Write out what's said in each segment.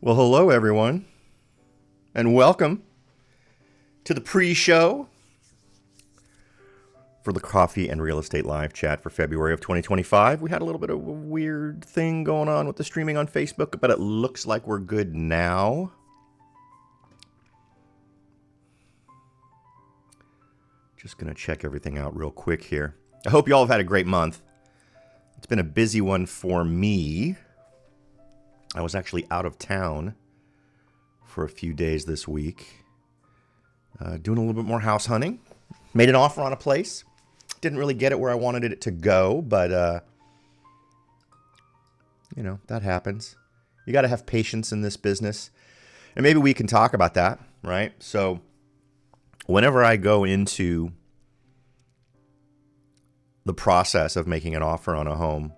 Well, hello, everyone, and welcome to the pre-show for the Coffee and Real Estate Live chat for February of 2025. We had a little bit of a weird thing going on with the streaming on Facebook, but it looks like we're good now. Just going to check everything out real quick here. I hope you all have had a great month. It's been a busy one for me. I was actually out of town for a few days this week, doing a little bit more house hunting. Made an offer on a place. Didn't really get it where I wanted it to go, but, that happens. You got to have patience in this business. And maybe we can talk about that, right? So whenever I go into the process of making an offer on a home,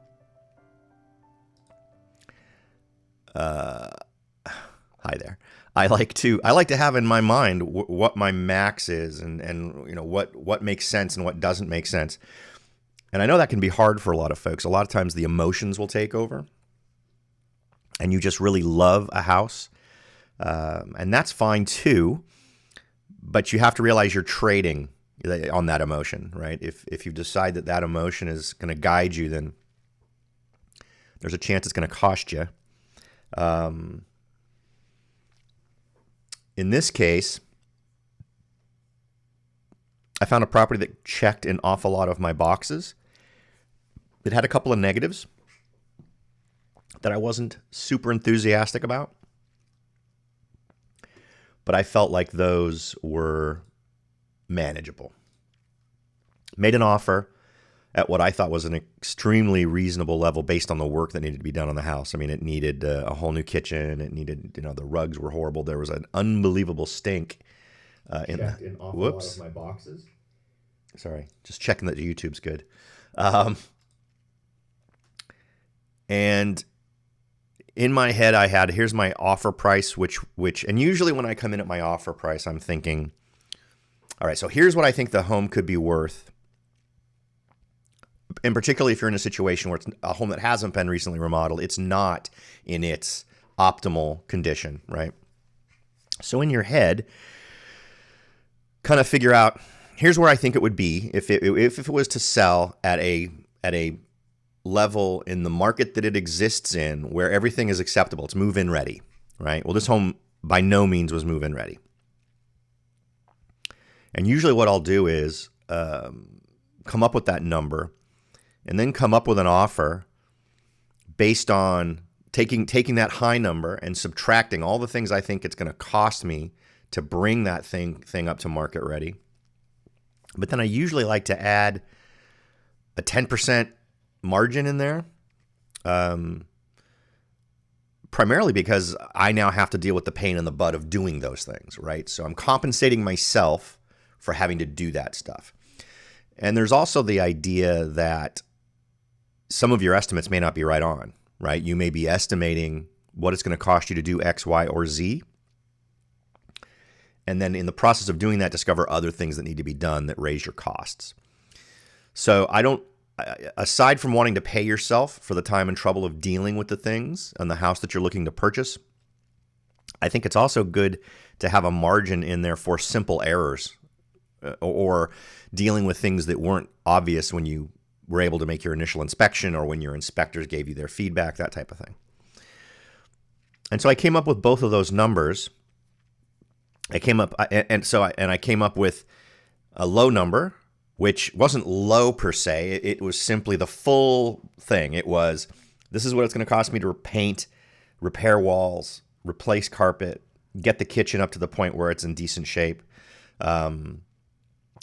hi there. I like to have in my mind what my max is and what makes sense and what doesn't make sense. And I know that can be hard for a lot of folks. A lot of times the emotions will take over and you just really love a house. And that's fine too, but you have to realize you're trading on that emotion, right? If you decide that emotion is going to guide you, then there's a chance it's going to cost you. In this case, I found a property that checked an awful lot of my boxes. It had a couple of negatives that I wasn't super enthusiastic about, but I felt like those were manageable. Made an offer at what I thought was an extremely reasonable level based on the work that needed to be done on the house. I mean, it needed a whole new kitchen. It needed, the rugs were horrible. There was an unbelievable stink in an awful lot of my boxes. Sorry, just checking that YouTube's good. And in my head, I had, here's my offer price, which, and usually when I come in at my offer price, I'm thinking, all right, so here's what I think the home could be worth. And particularly if you're in a situation where it's a home that hasn't been recently remodeled, it's not in its optimal condition, right? So in your head, kind of figure out, here's where I think it would be if it was to sell at a level in the market that it exists in where everything is acceptable. It's move-in ready, right? Well, this home by no means was move-in ready. And usually what I'll do is come up with that number and then come up with an offer based on taking that high number and subtracting all the things I think it's going to cost me to bring that thing up to market ready. But then I usually like to add a 10% margin in there, primarily because I now have to deal with the pain in the butt of doing those things, right? So I'm compensating myself for having to do that stuff. And there's also the idea that some of your estimates may not be right on, right? You may be estimating what it's going to cost you to do X, Y, or Z. And then in the process of doing that, discover other things that need to be done that raise your costs. So aside from wanting to pay yourself for the time and trouble of dealing with the things on the house that you're looking to purchase, I think it's also good to have a margin in there for simple errors or dealing with things that weren't obvious when you were able to make your initial inspection or when your inspectors gave you their feedback, that type of thing. And so I came up with both of those numbers. I came up with a low number, which wasn't low per se. It was simply the full thing. It was, this is what it's going to cost me to paint, repair walls, replace carpet, get the kitchen up to the point where it's in decent shape. There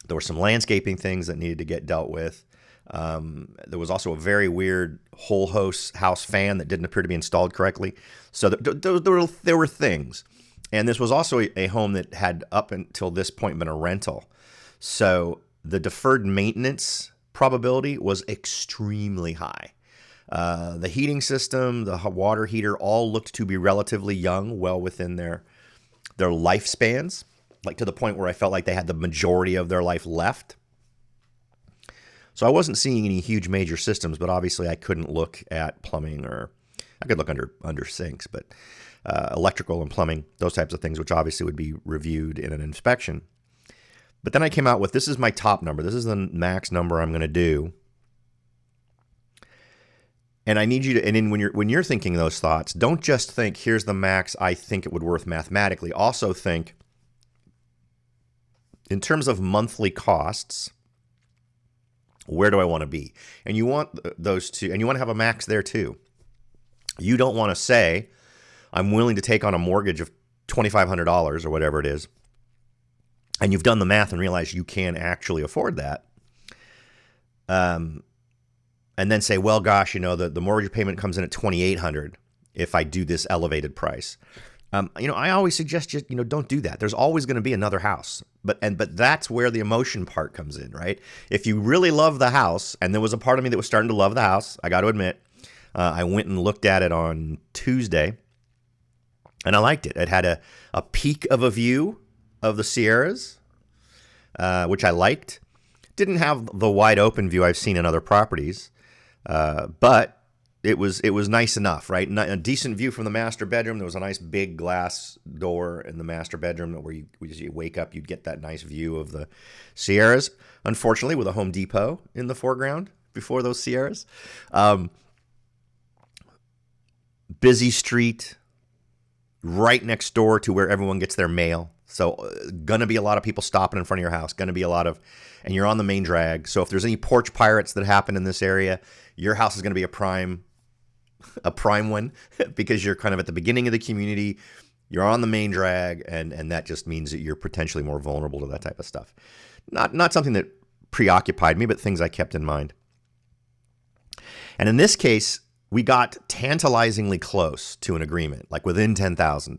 were some landscaping things that needed to get dealt with. There was also a very weird whole house fan that didn't appear to be installed correctly. So there were things. And this was also a home that had up until this point been a rental. So the deferred maintenance probability was extremely high. The heating system, the water heater, all looked to be relatively young, well within their lifespans, like to the point where I felt like they had the majority of their life left. So I wasn't seeing any huge major systems, but obviously I couldn't look at plumbing, or I could look under sinks, but electrical and plumbing, those types of things, which obviously would be reviewed in an inspection. But then I came out with, this is my top number. This is the max number I'm going to do. And I need you to, and then when you're thinking those thoughts, don't just think, here's the max I think it would worth mathematically. Also think, in terms of monthly costs, where do I want to be? And you want those two, and you want to have a max there too. You don't want to say, I'm willing to take on a mortgage of $2,500 or whatever it is, and you've done the math and realize you can actually afford that. And then say, well, gosh, the mortgage payment comes in at $2,800 if I do this elevated price. I always suggest just, don't do that. There's always going to be another house. But that's where the emotion part comes in, right? If you really love the house, and there was a part of me that was starting to love the house, I got to admit, I went and looked at it on Tuesday, and I liked it. It had a peak of a view of the Sierras, which I liked. Didn't have the wide open view I've seen in other properties. But it was nice enough, right? A decent view from the master bedroom. There was a nice big glass door in the master bedroom where you wake up, you'd get that nice view of the Sierras. Unfortunately, with a Home Depot in the foreground before those Sierras. Busy street, right next door to where everyone gets their mail. So going to be a lot of people stopping in front of your house, going to be a lot of, and you're on the main drag. So if there's any porch pirates that happen in this area, your house is going to be a prime one because you're kind of at the beginning of the community. You're on the main drag, and that just means that you're potentially more vulnerable to that type of stuff. Not something that preoccupied me, but things I kept in mind. And in this case, we got tantalizingly close to an agreement, like within $10,000.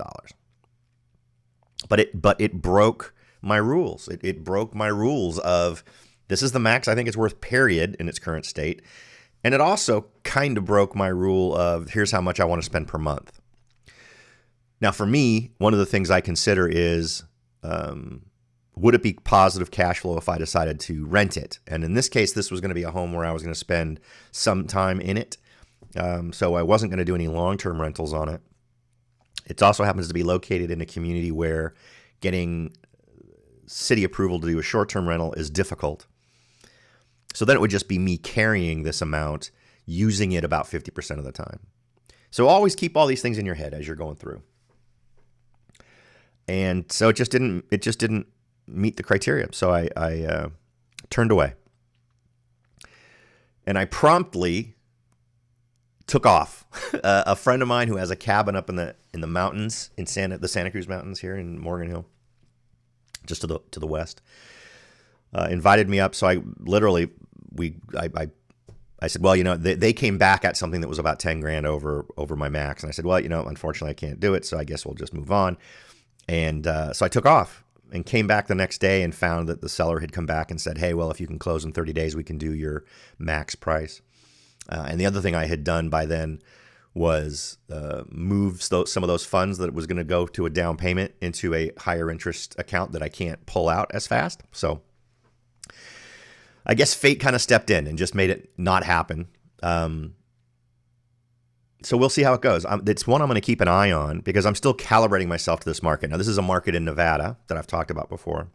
But it broke my rules. It broke my rules of, this is the max I think it's worth, period, in its current state. And it also kind of broke my rule of, here's how much I want to spend per month. Now, for me, one of the things I consider is, would it be positive cash flow if I decided to rent it? And in this case, this was going to be a home where I was going to spend some time in it. So I wasn't going to do any long-term rentals on it. It also happens to be located in a community where getting city approval to do a short-term rental is difficult. So then it would just be me carrying this amount, using it about 50% of the time. So always keep all these things in your head as you're going through. And so it just didn't meet the criteria. So I turned away. And I promptly took off. A friend of mine who has a cabin up in the mountains in the Santa Cruz Mountains here in Morgan Hill, just to the west, invited me up. So I literally I said, well, they came back at something that was about 10 grand over my max, and I said, well, unfortunately I can't do it, so I guess we'll just move on. And so I took off and came back the next day and found that the seller had come back and said, hey, well, if you can close in 30 days, we can do your max price. And the other thing I had done by then was move some of those funds that was going to go to a down payment into a higher interest account that I can't pull out as fast. So I guess fate kind of stepped in and just made it not happen. So we'll see how it goes. It's one I'm going to keep an eye on because I'm still calibrating myself to this market. Now, this is a market in Nevada that I've talked about before.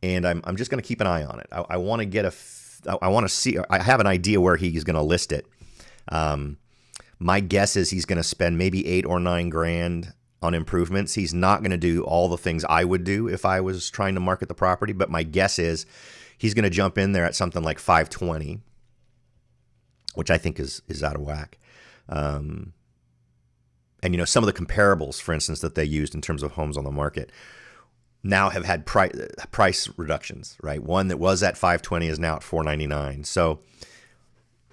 And I'm just going to keep an eye on it. I want to I want to see, I have an idea where he's going to list it. My guess is he's going to spend maybe 8 or 9 grand on improvements. He's not going to do all the things I would do if I was trying to market the property, but my guess is he's going to jump in there at something like 520, which I think is out of whack. And some of the comparables, for instance, that they used in terms of homes on the market now have had price reductions, right? One that was at 520 is now at 499. So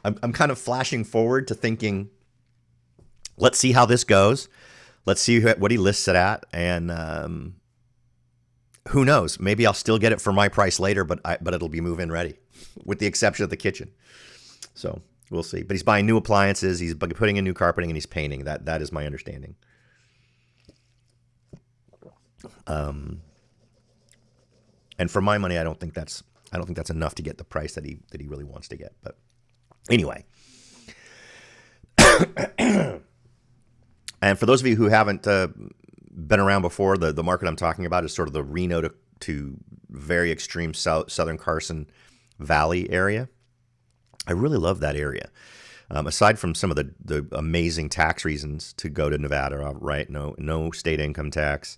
I'm kind of flashing forward to thinking, let's see how this goes. Let's see what he lists it at. And who knows? Maybe I'll still get it for my price later, but it'll be move-in ready, with the exception of the kitchen. So we'll see. But he's buying new appliances. He's putting in new carpeting, and he's painting. That is my understanding. And for my money, I don't think that's enough to get the price that he really wants to get. But anyway, And for those of you who haven't been around before, the market I'm talking about is sort of the Reno to very extreme southern Carson Valley area. I really love that area. Aside from some of the amazing tax reasons to go to Nevada, right? No state income tax.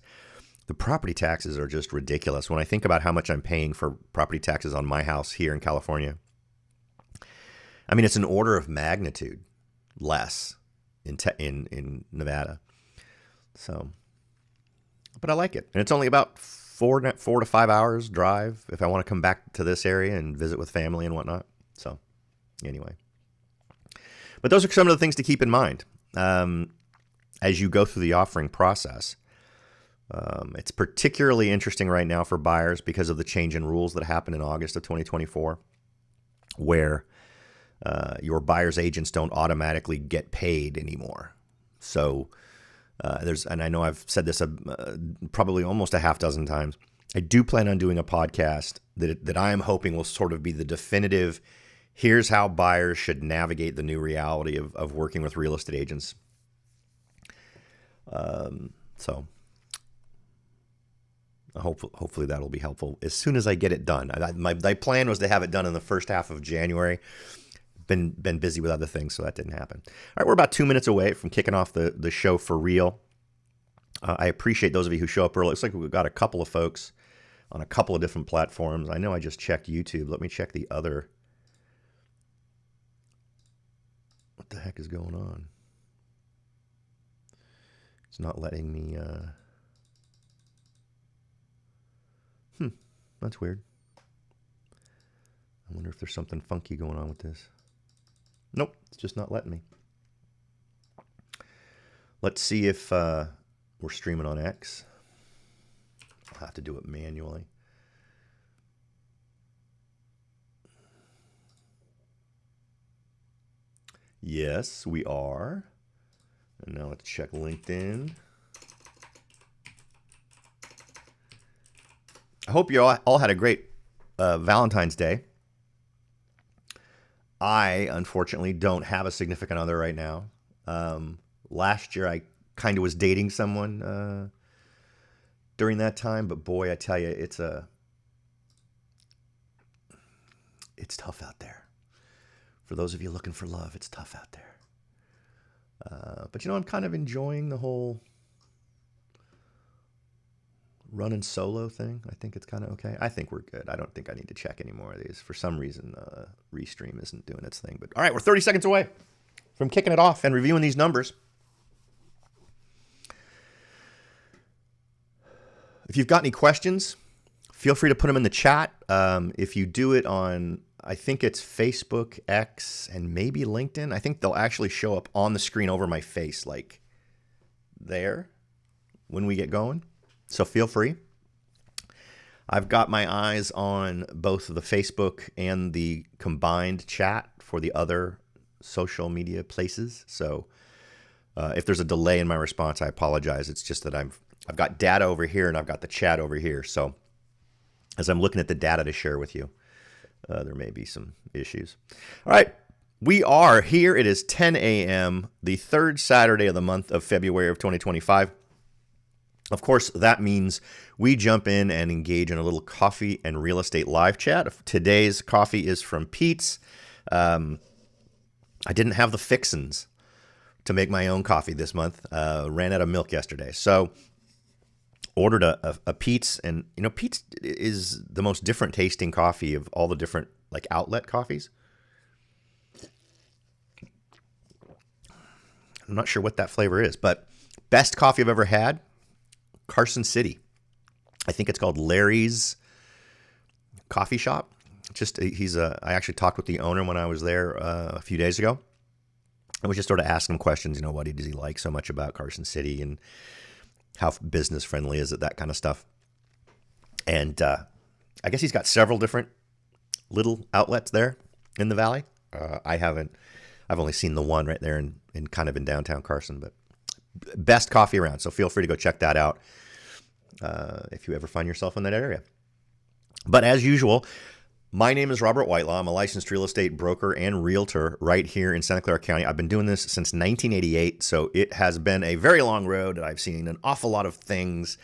The property taxes are just ridiculous. When I think about how much I'm paying for property taxes on my house here in California, I mean, it's an order of magnitude less in Nevada. So, but I like it. And it's only about 4 to 5 hours drive if I want to come back to this area and visit with family and whatnot. So anyway, but those are some of the things to keep in mind as you go through the offering process. It's particularly interesting right now for buyers because of the change in rules that happened in August of 2024, where your buyer's agents don't automatically get paid anymore. So and I know I've said this probably almost a half dozen times. I do plan on doing a podcast that I am hoping will sort of be the definitive, here's how buyers should navigate the new reality of working with real estate agents. So hopefully that'll be helpful as soon as I get it done. My plan was to have it done in the first half of January. Been busy with other things, so that didn't happen. All right, we're about 2 minutes away from kicking off the show for real. I appreciate those of you who show up early. Looks like we've got a couple of folks on a couple of different platforms. I know I just checked YouTube. Let me check the other. What the heck is going on? It's not letting me. That's weird. I wonder if there's something funky going on with this. Nope, it's just not letting me. Let's see if we're streaming on X. I'll have to do it manually. Yes, we are. And now let's check LinkedIn. I hope you all had a great Valentine's Day. I, unfortunately, don't have a significant other right now. Last year, I kind of was dating someone during that time, but boy, I tell you, it's tough out there. For those of you looking for love, it's tough out there. But I'm kind of enjoying the whole running solo thing. I think it's kind of okay. I think we're good. I don't think I need to check any more of these. For some reason, Restream isn't doing its thing. But all right, we're 30 seconds away from kicking it off and reviewing these numbers. If you've got any questions, feel free to put them in the chat. If you do it on, I think it's Facebook, X, and maybe LinkedIn, I think they'll actually show up on the screen over my face, like there, when we get going. So feel free. I've got my eyes on both the Facebook and the combined chat for the other social media places. So if there's a delay in my response, I apologize. It's just that I've got data over here and I've got the chat over here. So as I'm looking at the data to share with you, there may be some issues. All right, we are here. It is 10 a.m., the third Saturday of the month of February of 2025. Of course, that means we jump in and engage in a little coffee and real estate live chat. Today's coffee is from Pete's. I didn't have the fixins to make my own coffee this month. Ran out of milk yesterday. So ordered a Pete's, and Pete's is the most different tasting coffee of all the different like outlet coffees. I'm not sure what that flavor is, but best coffee I've ever had. Carson City. I think it's called Larry's Coffee Shop. I actually talked with the owner when I was there a few days ago. I was just sort of asking him questions, what does he like so much about Carson City and how business friendly is it, that kind of stuff. And I guess he's got several different little outlets there in the valley. I've only seen the one right there in kind of in downtown Carson, but best coffee around. So feel free to go check that out if you ever find yourself in that area. But as usual, My name is Robert Whitelaw. I'm a licensed real estate broker and realtor right here in Santa Clara County. I've been doing this since 1988, so it has been a very long road, and I've seen an awful lot of things,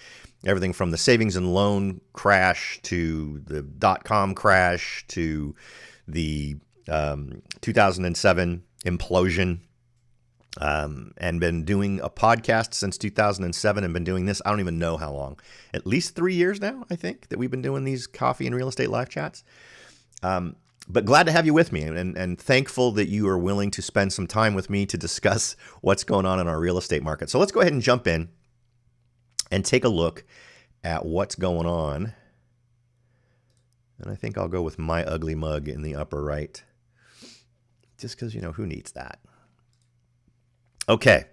everything from the savings and loan crash to the dot-com crash to the 2007 implosion, and been doing a podcast since 2007 and been doing this, I don't even know how long, at least 3 years now, I think, that we've been doing these coffee and real estate live chats. But glad to have you with me, and thankful that you are willing to spend some time with me to discuss what's going on in our real estate market. So let's go ahead and jump in and take a look at what's going on. And I think I'll go with my ugly mug in the upper right, just because, who needs that? Okay.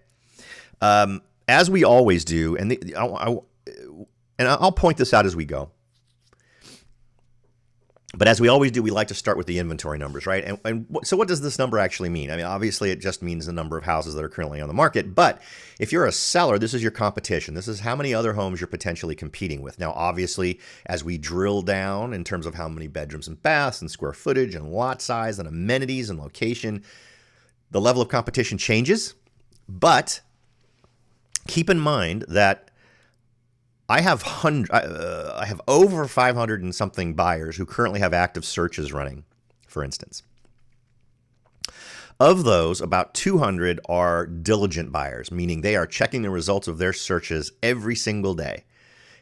As we always do, and I'll point this out as we go. But as we always do, we like to start with the inventory numbers, right? So what does this number actually mean? I mean, obviously, it just means the number of houses that are currently on the market. But if you're a seller, this is your competition. This is how many other homes you're potentially competing with. Now, obviously, as we drill down in terms of how many bedrooms and baths and square footage and lot size and amenities and location, the level of competition changes. But keep in mind that I have over 500 and something buyers who currently have active searches running, for instance. Of those, about 200 are diligent buyers, meaning they are checking the results of their searches every single day.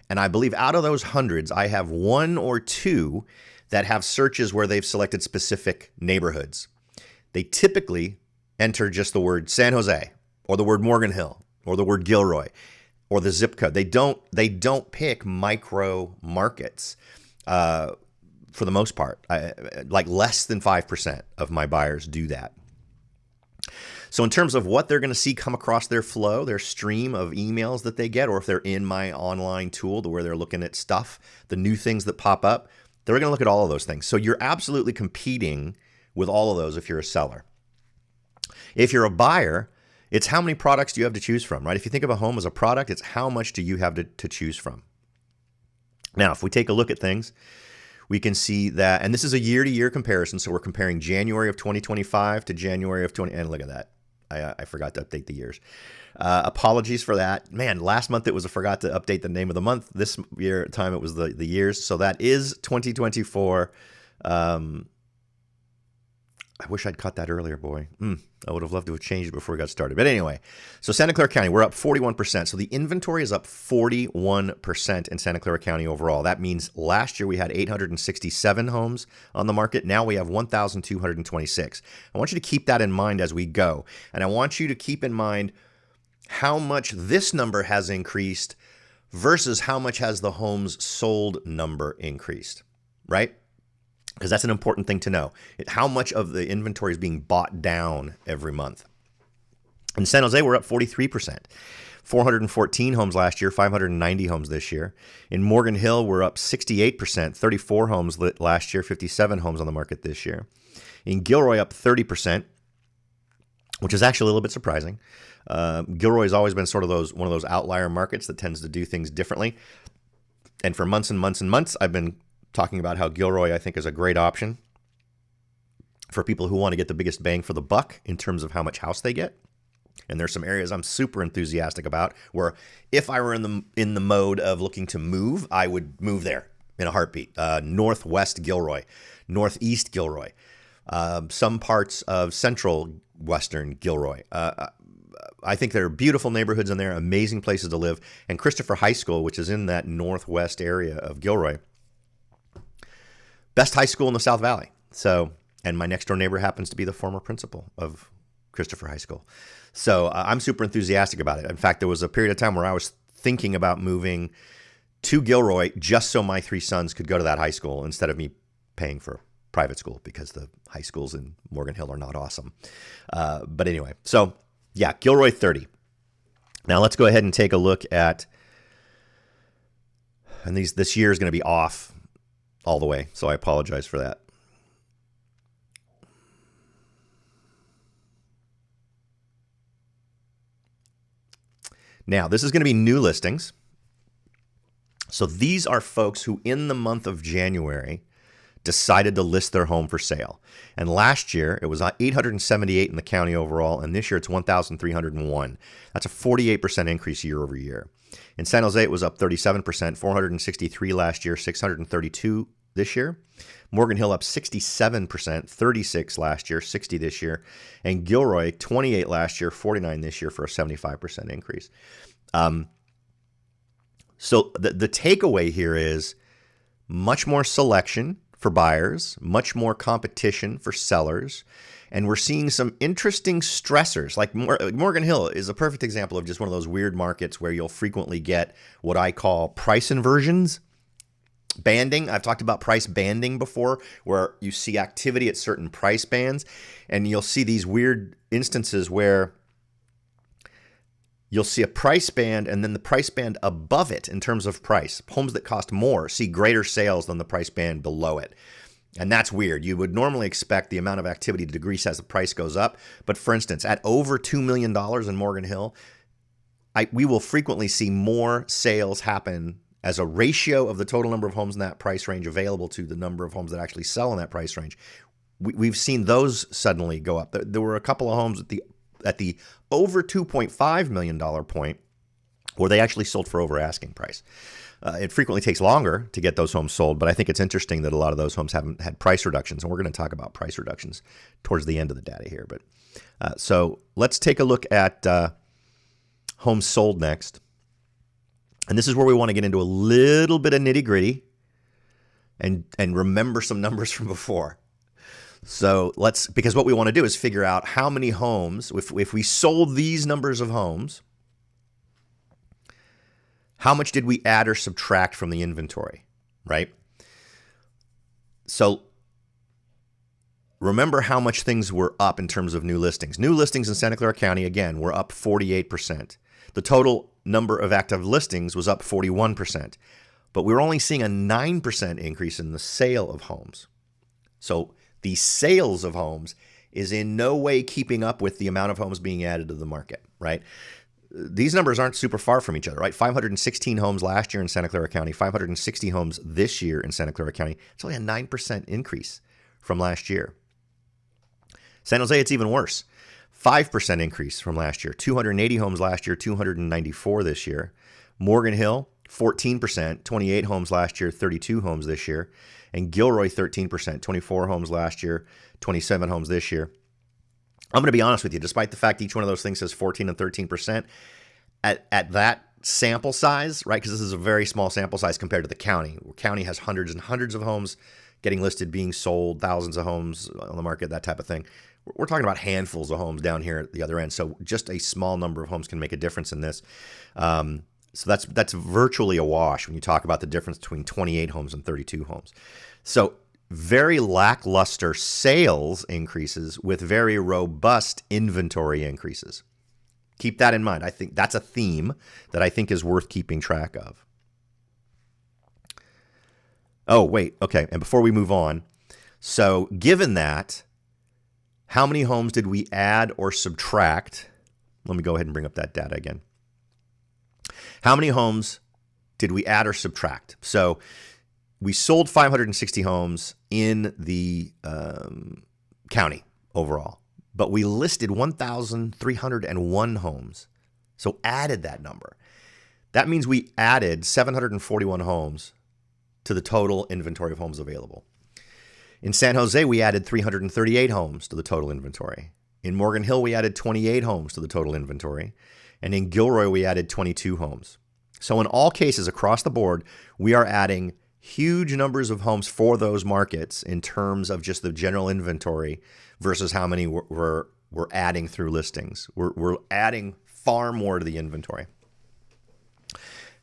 And I believe out of those hundreds, I have one or two that have searches where they've selected specific neighborhoods. They typically enter just the word San Jose or the word Morgan Hill or the word Gilroy or the zip code. They don't pick micro markets for the most part. Like less than 5% of my buyers do that. So in terms of what they're going to see come across their flow, their stream of emails that they get, or if they're in my online tool where they're looking at stuff, the new things that pop up, they're going to look at all of those things. So you're absolutely competing with all of those if you're a seller. If you're a buyer, it's how many products do you have to choose from, right? If you think of a home as a product, it's how much do you have to choose from. Now, if we take a look at things, we can see that, and this is a year-to-year comparison, so we're comparing January of 2025 to January of 20, and look at that. I forgot to update the years. Apologies for that. Man, last month it was a forgot to update the name of the month. This year time it was the years. So that is 2024. I wish I'd caught that earlier, boy. I would have loved to have changed it before we got started. But anyway, so Santa Clara County, we're up 41%. So the inventory is up 41% in Santa Clara County overall. That means last year we had 867 homes on the market. Now we have 1,226. I want you to keep that in mind as we go. And I want you to keep in mind how much this number has increased versus how much has the homes sold number increased, right? Because that's an important thing to know. How much of the inventory is being bought down every month. In San Jose, we're up 43%. 414 homes last year, 590 homes this year. In Morgan Hill, we're up 68%, 34 homes lit last year, 57 homes on the market this year. In Gilroy, up 30%, which is actually a little bit surprising. Gilroy has always been sort of one of those outlier markets that tends to do things differently. And for months and months and months, I've been talking about how Gilroy, I think, is a great option for people who want to get the biggest bang for the buck in terms of how much house they get. And there's some areas I'm super enthusiastic about where if I were in the mode of looking to move, I would move there in a heartbeat. Northwest Gilroy, Northeast Gilroy, some parts of Central Western Gilroy. I think there are beautiful neighborhoods in there, amazing places to live. And Christopher High School, which is in that northwest area of Gilroy, best high school in the South Valley. So, and my next door neighbor happens to be the former principal of Christopher High School. So I'm super enthusiastic about it. In fact, there was a period of time where I was thinking about moving to Gilroy just so my three sons could go to that high school instead of me paying for private school because the high schools in Morgan Hill are not awesome. But anyway, so yeah, Gilroy 30. Now let's go ahead and take a look at, and this year is going to be off all the way, so I apologize for that. Now, this is going to be new listings. So these are folks who in the month of January decided to list their home for sale. And last year, it was 878 in the county overall, and this year it's 1,301. That's a 48% increase year over year. In San Jose, it was up 37%, 463 last year, 632 this year. Morgan Hill up 67%, 36 last year, 60 this year. And Gilroy, 28 last year, 49 this year for a 75% increase. So the takeaway here is much more selection for buyers, much more competition for sellers, and we're seeing some interesting stressors. Like Morgan Hill is a perfect example of just one of those weird markets where you'll frequently get what I call price inversions. Banding. I've talked about price banding before, where you see activity at certain price bands, and you'll see these weird instances where you'll see a price band and then the price band above it in terms of price. Homes that cost more see greater sales than the price band below it. And that's weird. You would normally expect the amount of activity to decrease as the price goes up. But for instance, at over $2 million in Morgan Hill, we will frequently see more sales happen as a ratio of the total number of homes in that price range available to the number of homes that actually sell in that price range. We've seen those suddenly go up. There were a couple of homes at the over $2.5 million point where they actually sold for over asking price. It frequently takes longer to get those homes sold, but I think it's interesting that a lot of those homes haven't had price reductions, and we're going to talk about price reductions towards the end of the data here. But so let's take a look at homes sold next. And this is where we want to get into a little bit of nitty gritty and remember some numbers from before. So because what we want to do is figure out how many homes, if we sold these numbers of homes, how much did we add or subtract from the inventory, right? So remember how much things were up in terms of new listings. New listings in Santa Clara County, again, were up 48%. The total number of active listings was up 41%. But we were only seeing a 9% increase in the sale of homes. So the sales of homes is in no way keeping up with the amount of homes being added to the market, right? These numbers aren't super far from each other, right? 516 homes last year in Santa Clara County, 560 homes this year in Santa Clara County. It's only a 9% increase from last year. San Jose, it's even worse. 5% increase from last year. 280 homes last year, 294 this year. Morgan Hill, 14%, 28 homes last year, 32 homes this year. And Gilroy, 13%, 24 homes last year, 27 homes this year. I'm going to be honest with you, despite the fact each one of those things says 14 and 13%, at that sample size, right, because this is a very small sample size compared to the county. The county has hundreds and hundreds of homes getting listed, being sold, thousands of homes on the market, that type of thing. We're talking about handfuls of homes down here at the other end. So just a small number of homes can make a difference in this. So that's virtually a wash when you talk about the difference between 28 homes and 32 homes. So very lackluster sales increases with very robust inventory increases. Keep that in mind. I think that's a theme that I think is worth keeping track of. Oh, wait. Okay. And before we move on, so given that, how many homes did we add or subtract? Let me go ahead and bring up that data again. How many homes did we add or subtract? So we sold 560 homes in the county overall, but we listed 1,301 homes. So added that number. That means we added 741 homes to the total inventory of homes available. In San Jose, we added 338 homes to the total inventory. In Morgan Hill, we added 28 homes to the total inventory. And in Gilroy, we added 22 homes. So in all cases across the board, we are adding huge numbers of homes for those markets in terms of just the general inventory versus how many we're adding through listings. We're adding far more to the inventory.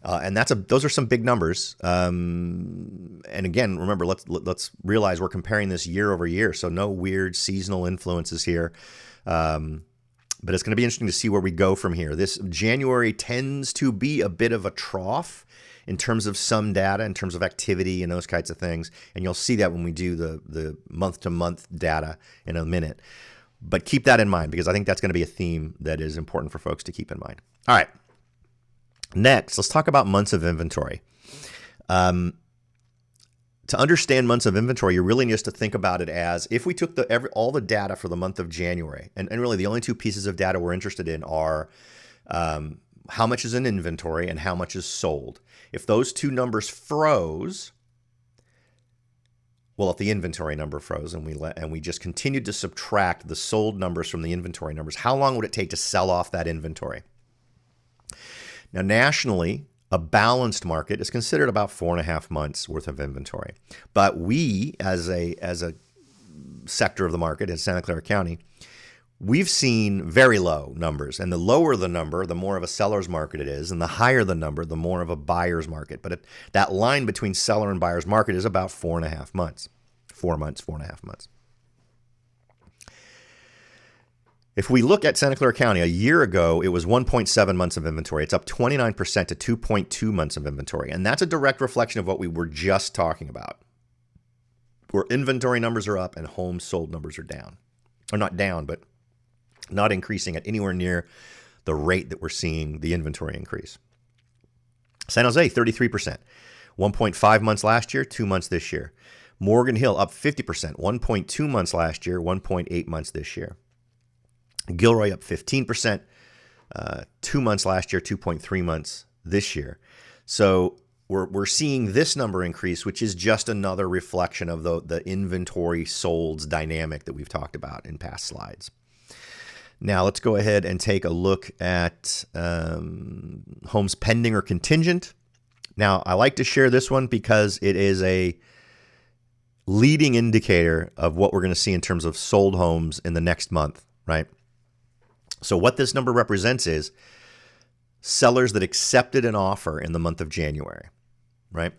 And those are some big numbers. And again, remember, let's realize we're comparing this year over year, so no weird seasonal influences here. But it's going to be interesting to see where we go from here. This January tends to be a bit of a trough in terms of some data, in terms of activity and those kinds of things. And you'll see that when we do the month-to-month data in a minute. But keep that in mind, because I think that's going to be a theme that is important for folks to keep in mind. All right. Next, let's talk about months of inventory. to understand months of inventory, you really need to think about it as if we took all the data for the month of January, and really the only two pieces of data we're interested in are how much is in inventory and how much is sold. If those two numbers froze, well, if the inventory number froze and we just continued to subtract the sold numbers from the inventory numbers, how long would it take to sell off that inventory? Now, nationally, a balanced market is considered about 4.5 months worth of inventory. But we, as a sector of the market in Santa Clara County, we've seen very low numbers. And the lower the number, the more of a seller's market it is. And the higher the number, the more of a buyer's market. But that line between seller and buyer's market is about 4.5 months. 4 months, 4.5 months. If we look at Santa Clara County, a year ago, it was 1.7 months of inventory. It's up 29% to 2.2 months of inventory. And that's a direct reflection of what we were just talking about, where inventory numbers are up and homes sold numbers are down. Or not down, but not increasing at anywhere near the rate that we're seeing the inventory increase. San Jose, 33%. 1.5 months last year, 2 months this year. Morgan Hill, up 50%. 1.2 months last year, 1.8 months this year. Gilroy up 15%, 2 months last year, 2.3 months this year. So we're seeing this number increase, which is just another reflection of the inventory solds dynamic that we've talked about in past slides. Now let's go ahead and take a look at homes pending or contingent. Now I like to share this one because it is a leading indicator of what we're going to see in terms of sold homes in the next month, right? So what this number represents is sellers that accepted an offer in the month of January, right?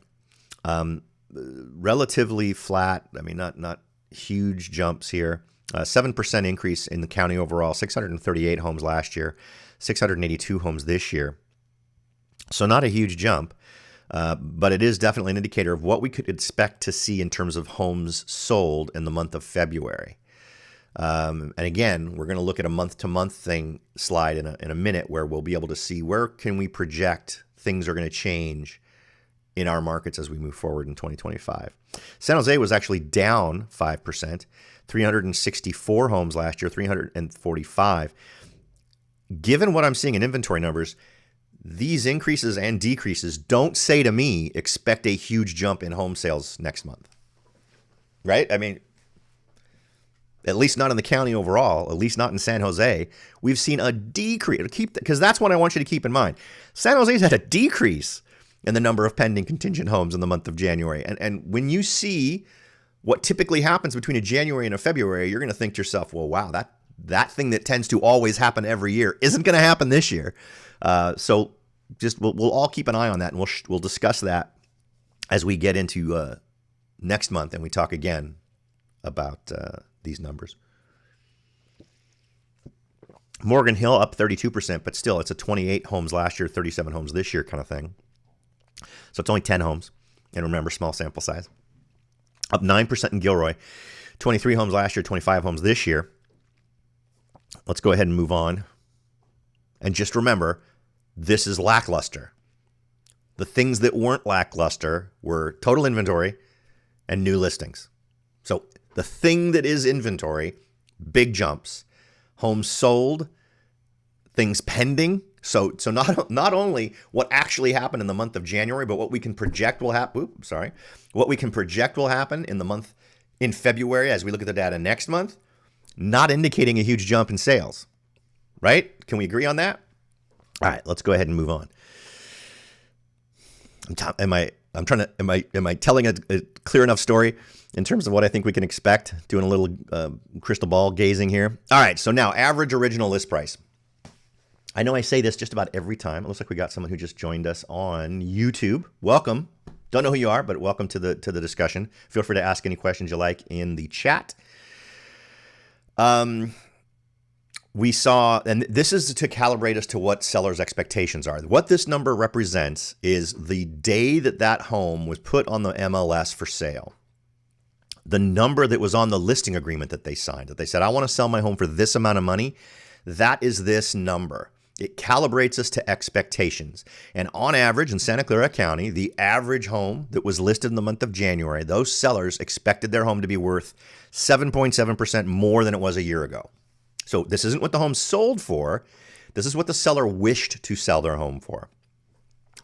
Relatively flat. I mean, not huge jumps here. 7% increase in the county overall, 638 homes last year, 682 homes this year. So not a huge jump, but it is definitely an indicator of what we could expect to see in terms of homes sold in the month of February. And again, we're going to look at a month-to-month slide in a minute where we'll be able to see where can we project things are going to change in our markets as we move forward in 2025. San Jose was actually down 5%, 364 homes last year, 345. Given what I'm seeing in inventory numbers, these increases and decreases don't say to me, expect a huge jump in home sales next month, right? I mean, at least not in the county overall, at least not in San Jose. We've seen a decrease, because that's what I want you to keep in mind. San Jose's had a decrease in the number of pending contingent homes in the month of January. And when you see what typically happens between a January and a February, you're going to think to yourself, well, wow, that thing that tends to always happen every year isn't going to happen this year. So just we'll all keep an eye on that, and we'll discuss that as we get into next month and we talk again about these numbers. Morgan Hill up 32%, but still it's a 28 homes last year, 37 homes this year kind of thing. So it's only 10 homes. And remember, small sample size. Up 9% in Gilroy, 23 homes last year, 25 homes this year. Let's go ahead and move on. And just remember, this is lackluster. The things that weren't lackluster were total inventory and new listings. So the thing that is inventory, big jumps. Homes sold, things pending. So not only what actually happened in the month of January, but what we can project will happen. What we can project will happen in the month in February as we look at the data next month, not indicating a huge jump in sales. Right? Can we agree on that? All right, let's go ahead and move on. Am I telling a clear enough story in terms of what I think we can expect? Doing a little crystal ball gazing here. All right, so now average original list price. I know I say this just about every time. It looks like we got someone who just joined us on YouTube. Welcome. Don't know who you are, but welcome to the discussion. Feel free to ask any questions you like in the chat. We saw, and this is to calibrate us to what sellers' expectations are. What this number represents is the day that home was put on the MLS for sale. The number that was on the listing agreement that they signed, that they said, I want to sell my home for this amount of money, that is this number. It calibrates us to expectations. And on average, in Santa Clara County, the average home that was listed in the month of January, those sellers expected their home to be worth 7.7% more than it was a year ago. So this isn't what the home sold for. This is what the seller wished to sell their home for.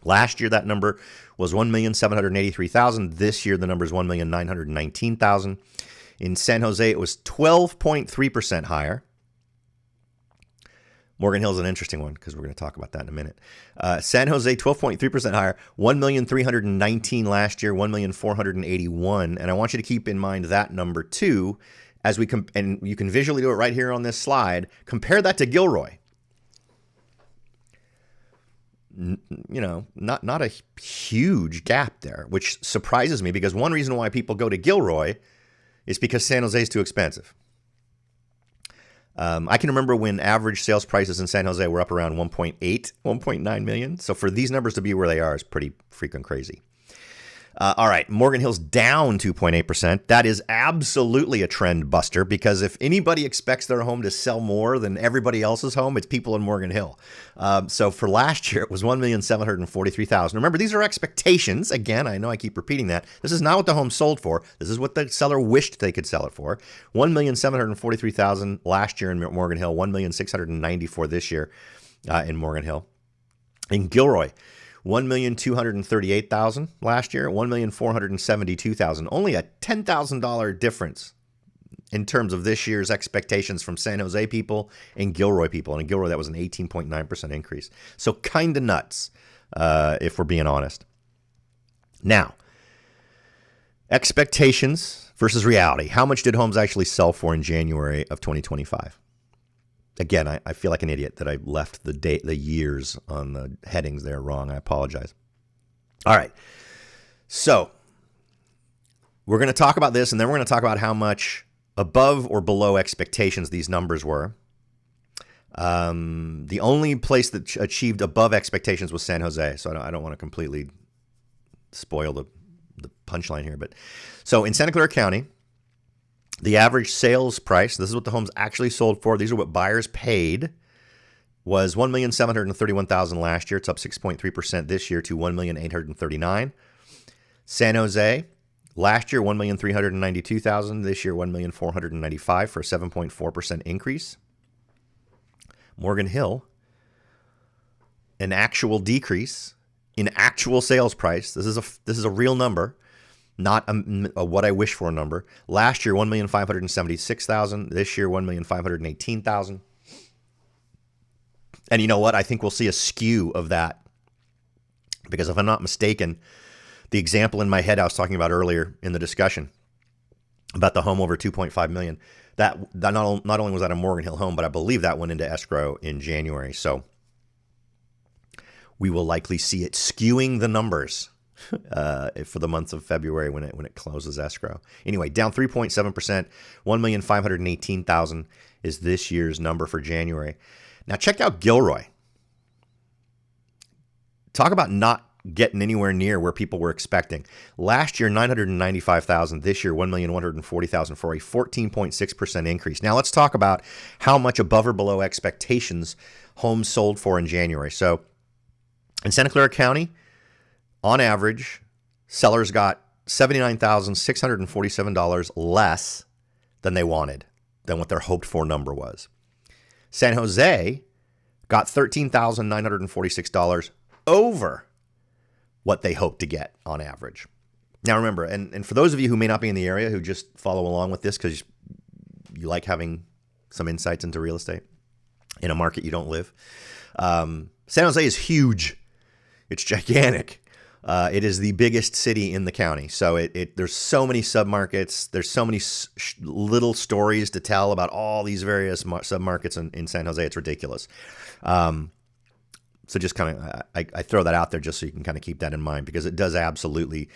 Last year, that number was $1,783,000. This year, the number is $1,919,000. In San Jose, it was 12.3% higher. Morgan Hill is an interesting one because we're going to talk about that in a minute. San Jose, 12.3% higher, $1,319,000 last year, $1,481,000. And I want you to keep in mind that number too, as we and you can visually do it right here on this slide. Compare that to Gilroy. Not a huge gap there, which surprises me because one reason why people go to Gilroy is because San Jose is too expensive. I can remember when average sales prices in San Jose were up around 1.9 million. So for these numbers to be where they are is pretty freaking crazy. All right, Morgan Hill's down 2.8%. That is absolutely a trend buster because if anybody expects their home to sell more than everybody else's home, it's people in Morgan Hill. So for last year, it was $1,743,000. Remember, these are expectations. Again, I know I keep repeating that. This is not what the home sold for. This is what the seller wished they could sell it for. $1,743,000 last year in Morgan Hill, $1,694,000 this year in Morgan Hill. In Gilroy, $1,238,000 last year, $1,472,000. Only a $10,000 difference in terms of this year's expectations from San Jose people and Gilroy people. And in Gilroy, that was an 18.9% increase. So kind of nuts, if we're being honest. Now, expectations versus reality. How much did homes actually sell for in January of 2025? Again, I feel like an idiot that I left the years on the headings there wrong. I apologize. All right. So we're going to talk about this, and then we're going to talk about how much above or below expectations these numbers were. The only place that achieved above expectations was San Jose, so I don't want to completely spoil the punchline here. But so in Santa Clara County, the average sales price, this is what the homes actually sold for, these are what buyers paid, was $1,731,000 last year. It's up 6.3% this year to $1,839,000. San Jose, last year, $1,392,000. This year, $1,495,000 for a 7.4% increase. Morgan Hill, an actual decrease in actual sales price. This is a real number. Not a what I wish for number. Last year, $1,576,000. This year, $1,518,000. And you know what? I think we'll see a skew of that because if I'm not mistaken, the example in my head I was talking about earlier in the discussion about the home over $2.5 million, that not only was that a Morgan Hill home, but I believe that went into escrow in January. So we will likely see it skewing the numbers for the month of February when it closes escrow. Anyway, down 3.7%, $1,518,000 is this year's number for January. Now check out Gilroy. Talk about not getting anywhere near where people were expecting. Last year, $995,000. This year, $1,140,000 for a 14.6% increase. Now let's talk about how much above or below expectations homes sold for in January. So in Santa Clara County, on average, sellers got $79,647 less than they wanted, than what their hoped for number was. San Jose got $13,946 over what they hoped to get on average. Now remember, and for those of you who may not be in the area who just follow along with this because you like having some insights into real estate in a market you don't live, San Jose is huge. It's gigantic. It is the biggest city in the county. So there's so many submarkets. There's so many little stories to tell about all these various submarkets in San Jose. It's ridiculous. So just kind of, I throw that out there just so you can kind of keep that in mind because it does absolutely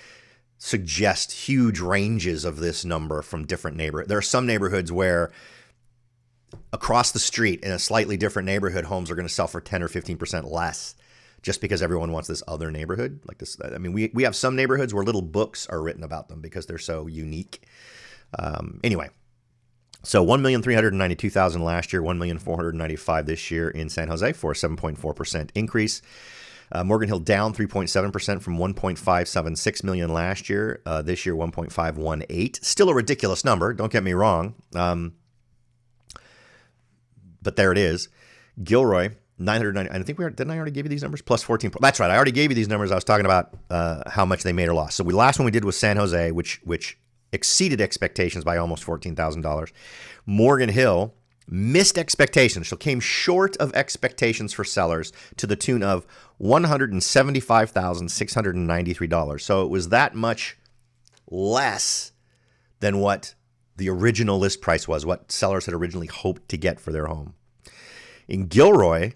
suggest huge ranges of this number from different neighborhoods. There are some neighborhoods where across the street in a slightly different neighborhood, homes are going to sell for 10 or 15% less. Just because everyone wants this other neighborhood like this. I mean, we have some neighborhoods where little books are written about them because they're so unique. Anyway, So 1,392,000 last year, 1,495,000 this year in San Jose for a 7.4% increase. Morgan Hill down 3.7% from 1.576 million last year. This year, 1.518. Still a ridiculous number. Don't get me wrong. But there it is. Gilroy, 990. I think didn't I already give you these numbers? Plus 14. That's right. I already gave you these numbers. I was talking about how much they made or lost. So the last one we did was San Jose, which exceeded expectations by almost $14,000. Morgan Hill missed expectations, so came short of expectations for sellers to the tune of $175,693. So it was that much less than what the original list price was, what sellers had originally hoped to get for their home. In Gilroy,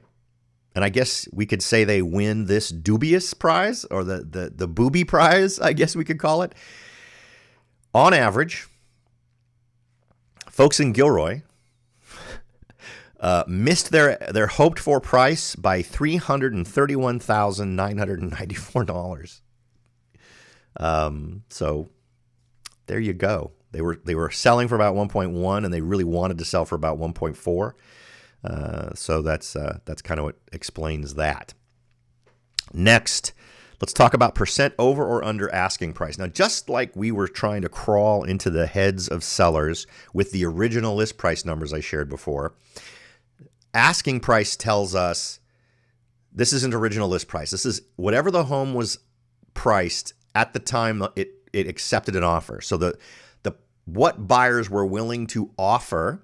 and I guess we could say they win this dubious prize, or the booby prize, I guess we could call it. On average, folks in Gilroy missed their hoped for price by $331,994. So there you go. They were selling for about 1.1, and they really wanted to sell for about 1.4. So that's kind of what explains that. Next, let's talk about percent over or under asking price. Now, just like we were trying to crawl into the heads of sellers with the original list price numbers I shared before, asking price tells us this isn't original list price. This is whatever the home was priced at the time it accepted an offer. So the what buyers were willing to offer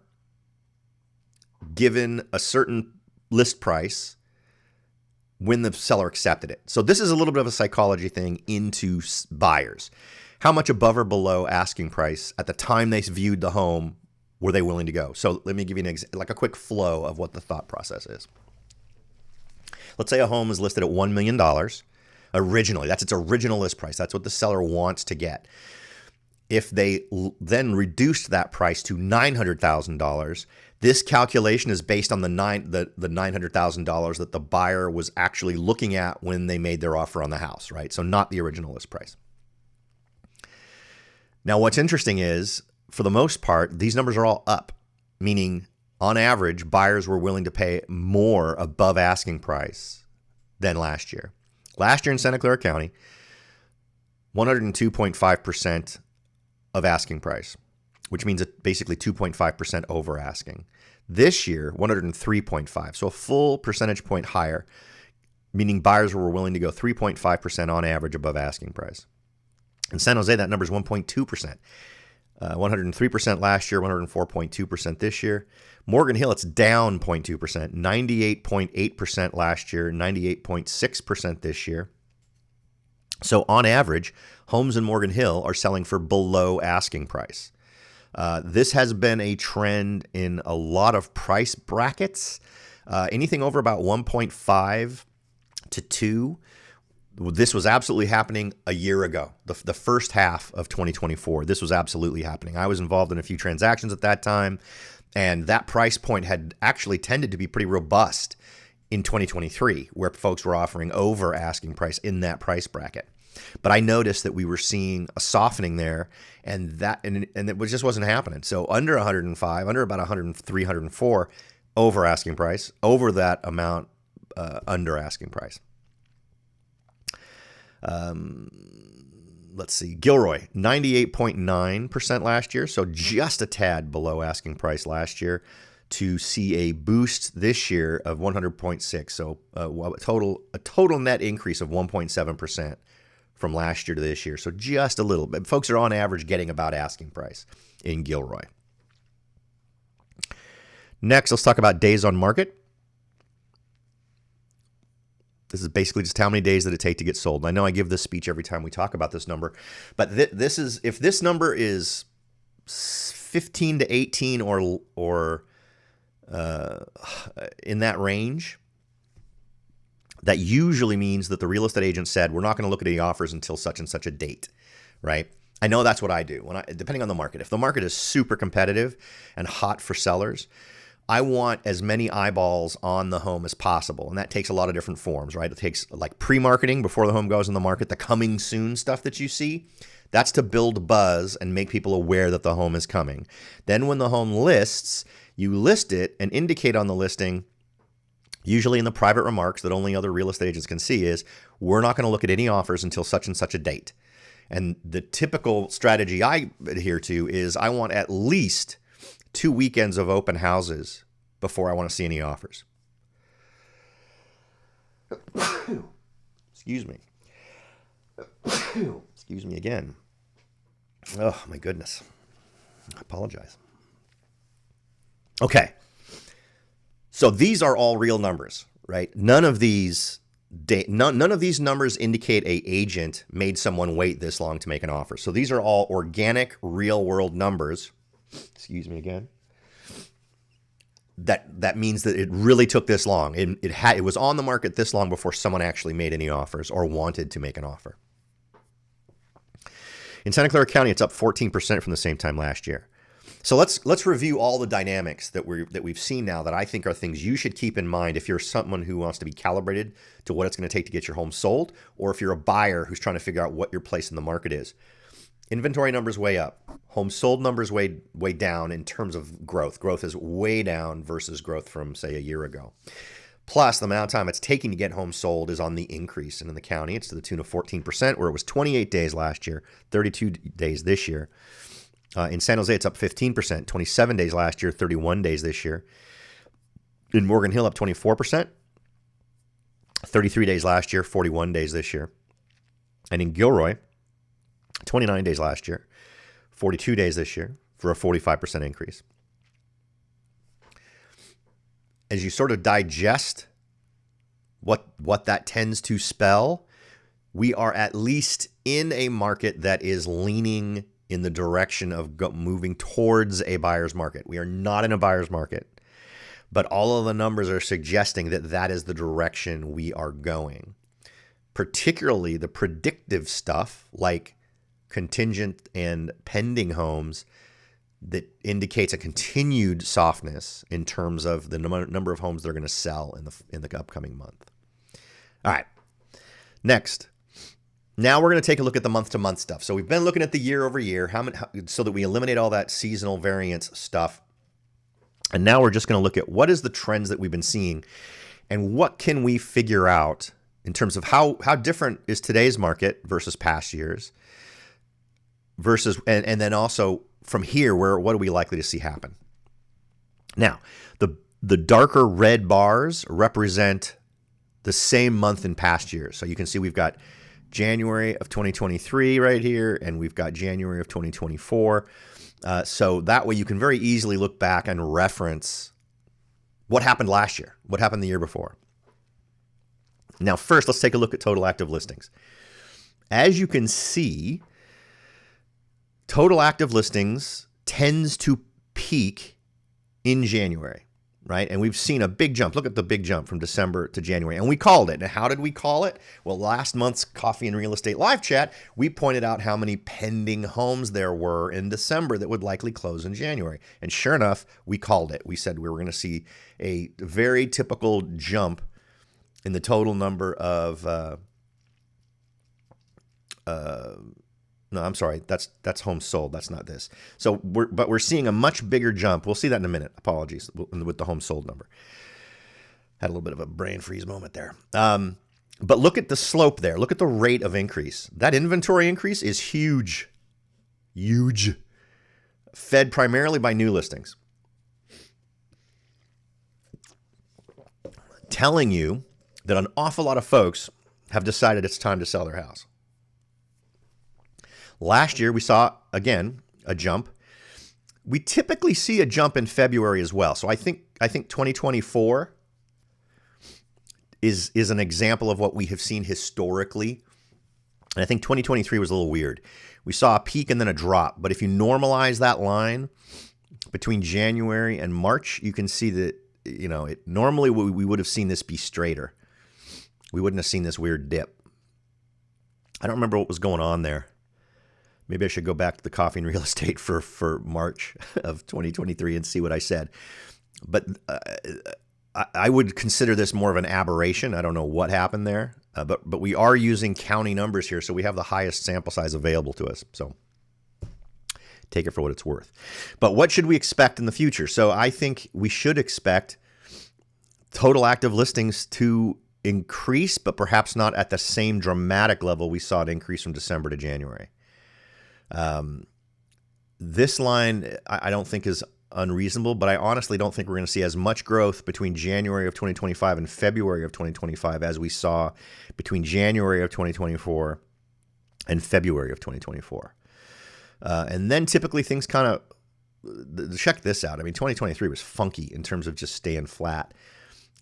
given a certain list price when the seller accepted it. So this is a little bit of a psychology thing into buyers. How much above or below asking price at the time they viewed the home were they willing to go? So let me give you like a quick flow of what the thought process is. Let's say a home is listed at $1 million originally. That's its original list price. That's what the seller wants to get. If they then reduced that price to $900,000, this calculation is based on the $900,000 that the buyer was actually looking at when they made their offer on the house, right? So not the original list price. Now, what's interesting is, for the most part, these numbers are all up, meaning on average, buyers were willing to pay more above asking price than last year. Last year in Santa Clara County, 102.5% of asking price, which means basically 2.5% over asking. This year, 103.5, so a full percentage point higher, meaning buyers were willing to go 3.5% on average above asking price. In San Jose, that number is 1.2%. 103% last year, 104.2% this year. Morgan Hill, it's down 0.2%, 98.8% last year, 98.6% this year. So on average, homes in Morgan Hill are selling for below asking price. This has been a trend in a lot of price brackets. Anything over about 1.5 to 2. This was absolutely happening a year ago, the first half of 2024. This was absolutely happening. I was involved in a few transactions at that time, and that price point had actually tended to be pretty robust in 2023, where folks were offering over asking price in that price bracket. But I noticed that we were seeing a softening there, and it just wasn't happening. So under 105, under about 103, 104, over asking price, over that amount under asking price. Let's see, Gilroy, 98.9% last year, so just a tad below asking price last year, to see a boost this year of 100.6. So a total net increase of 1.7% from last year to this year. So just a little bit. Folks are on average getting about asking price in Gilroy. Next, let's talk about days on market. This is basically just how many days did it take to get sold. And I know I give this speech every time we talk about this number, but this is, if this number is 15 to 18 or in that range, that usually means that the real estate agent said, we're not going to look at any offers until such and such a date, right? I know that's what I do. Depending on the market, if the market is super competitive and hot for sellers, I want as many eyeballs on the home as possible. And that takes a lot of different forms, right? It takes like pre-marketing before the home goes on the market, the coming soon stuff that you see. That's to build buzz and make people aware that the home is coming. Then when the home lists, you list it and indicate on the listing, usually in the private remarks that only other real estate agents can see, is we're not going to look at any offers until such and such a date. And the typical strategy I adhere to is I want at least 2 weekends of open houses before I want to see any offers. Excuse me. Excuse me again. Oh, my goodness. I apologize. Okay. So these are all real numbers, right? None of these numbers indicate an agent made someone wait this long to make an offer. So these are all organic, real-world numbers. Excuse me again. That means that it really took this long. It was on the market this long before someone actually made any offers or wanted to make an offer. In Santa Clara County, it's up 14% from the same time last year. So let's review all the dynamics that we've seen now that I think are things you should keep in mind if you're someone who wants to be calibrated to what it's going to take to get your home sold, or if you're a buyer who's trying to figure out what your place in the market is. Inventory numbers way up. Home sold numbers way down in terms of growth. Growth is way down versus growth from, say, a year ago. Plus, the amount of time it's taking to get homes sold is on the increase. And in the county, it's to the tune of 14%, where it was 28 days last year, 32 days this year. In San Jose, it's up 15%, 27 days last year, 31 days this year. In Morgan Hill, up 24%, 33 days last year, 41 days this year. And in Gilroy, 29 days last year, 42 days this year, for a 45% increase. As you sort of digest what that tends to spell, we are at least in a market that is leaning in the direction of moving towards a buyer's market. We are not in a buyer's market, but all of the numbers are suggesting that that is the direction we are going. Particularly the predictive stuff like contingent and pending homes that indicates a continued softness in terms of the number of homes they're going to sell in the upcoming month. All right, next. Now we're going to take a look at the month-to-month stuff. So we've been looking at the year-over-year, so that we eliminate all that seasonal variance stuff. And now we're just going to look at what is the trends that we've been seeing and what can we figure out in terms of how different is today's market versus past years, and then also from here, what are we likely to see happen? Now, the darker red bars represent the same month in past years. So you can see we've got January of 2023 right here, and we've got January of 2024. So that way you can very easily look back and reference what happened last year, what happened the year before. Now, first, let's take a look at total active listings. As you can see, total active listings tends to peak in January, right? And we've seen a big jump. Look at the big jump from December to January. And we called it. And how did we call it? Well, last month's Coffee and Real Estate live chat, we pointed out how many pending homes there were in December that would likely close in January. And sure enough, we called it. We said we were going to see a very typical jump in the total number of no, I'm sorry. That's homes sold. That's not this. So we're seeing a much bigger jump. We'll see that in a minute. Apologies with the homes sold number. Had a little bit of a brain freeze moment there. But look at the slope there. Look at the rate of increase. That inventory increase is huge. Huge. Fed primarily by new listings. Telling you that an awful lot of folks have decided it's time to sell their house. Last year, we saw, again, a jump. We typically see a jump in February as well. So I think 2024 is an example of what we have seen historically. And I think 2023 was a little weird. We saw a peak and then a drop. But if you normalize that line between January and March, you can see that, normally we would have seen this be straighter. We wouldn't have seen this weird dip. I don't remember what was going on there. Maybe I should go back to the Coffee and Real Estate for March of 2023 and see what I said. But I would consider this more of an aberration. I don't know what happened there, but we are using county numbers here, so we have the highest sample size available to us. So take it for what it's worth. But what should we expect in the future? So I think we should expect total active listings to increase, but perhaps not at the same dramatic level we saw it increase from December to January. This line I don't think is unreasonable, but I honestly don't think we're going to see as much growth between January of 2025 and February of 2025 as we saw between January of 2024 and February of 2024. And then typically things kind of, check this out. I mean, 2023 was funky in terms of just staying flat.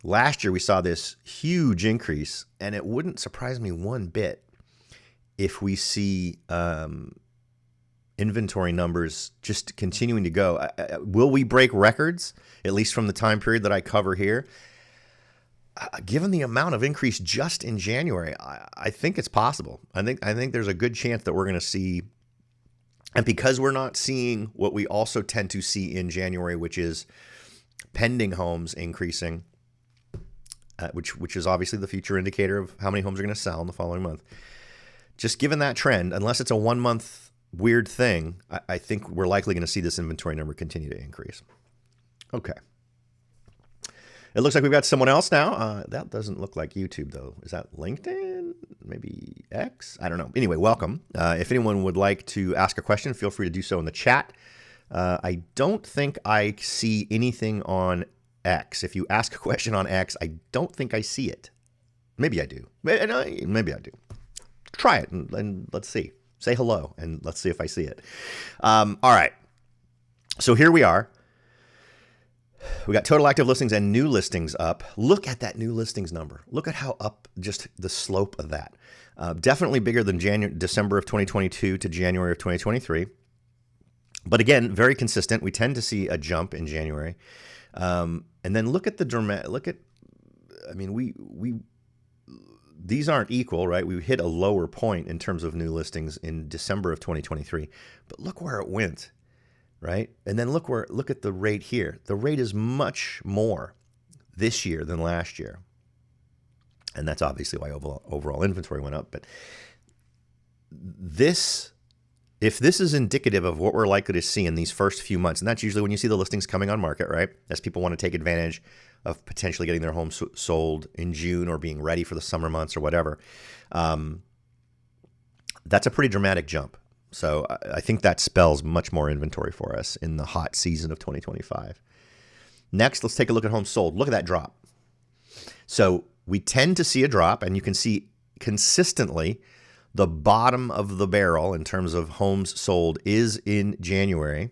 Last year we saw this huge increase, and it wouldn't surprise me one bit if we see inventory numbers just continuing to go. Will we break records, at least from the time period that I cover here? Given the amount of increase just in January, I think it's possible. I think there's a good chance that we're going to see, and because we're not seeing what we also tend to see in January, which is pending homes increasing, which is obviously the future indicator of how many homes are going to sell in the following month. Just given that trend, unless it's a 1 month weird thing, I think we're likely going to see this inventory number continue to increase. Okay. It looks like we've got someone else now. That doesn't look like YouTube, though. Is that LinkedIn? Maybe X? I don't know. Anyway, welcome. If anyone would like to ask a question, feel free to do so in the chat. I don't think I see anything on X. If you ask a question on X, I don't think I see it. Maybe I do. Maybe I do. Try it and let's see. Say hello and let's see if I see it. All right. So here we are. We got total active listings and new listings up. Look at that new listings number. Look at how up just the slope of that. Definitely bigger than December of 2022 to January of 2023. But again, very consistent. We tend to see a jump in January. And then look at the dramatic. I mean, these aren't equal, right? We hit a lower point in terms of new listings in December of 2023, but look where it went, right? And then look at the rate here. The rate is much more this year than last year. And that's obviously why overall inventory went up. But if this is indicative of what we're likely to see in these first few months, and that's usually when you see the listings coming on market, right? As people want to take advantage of potentially getting their home sold in June or being ready for the summer months or whatever. That's a pretty dramatic jump. So I think that spells much more inventory for us in the hot season of 2025. Next, let's take a look at homes sold. Look at that drop. So we tend to see a drop, and you can see consistently the bottom of the barrel in terms of homes sold is in January.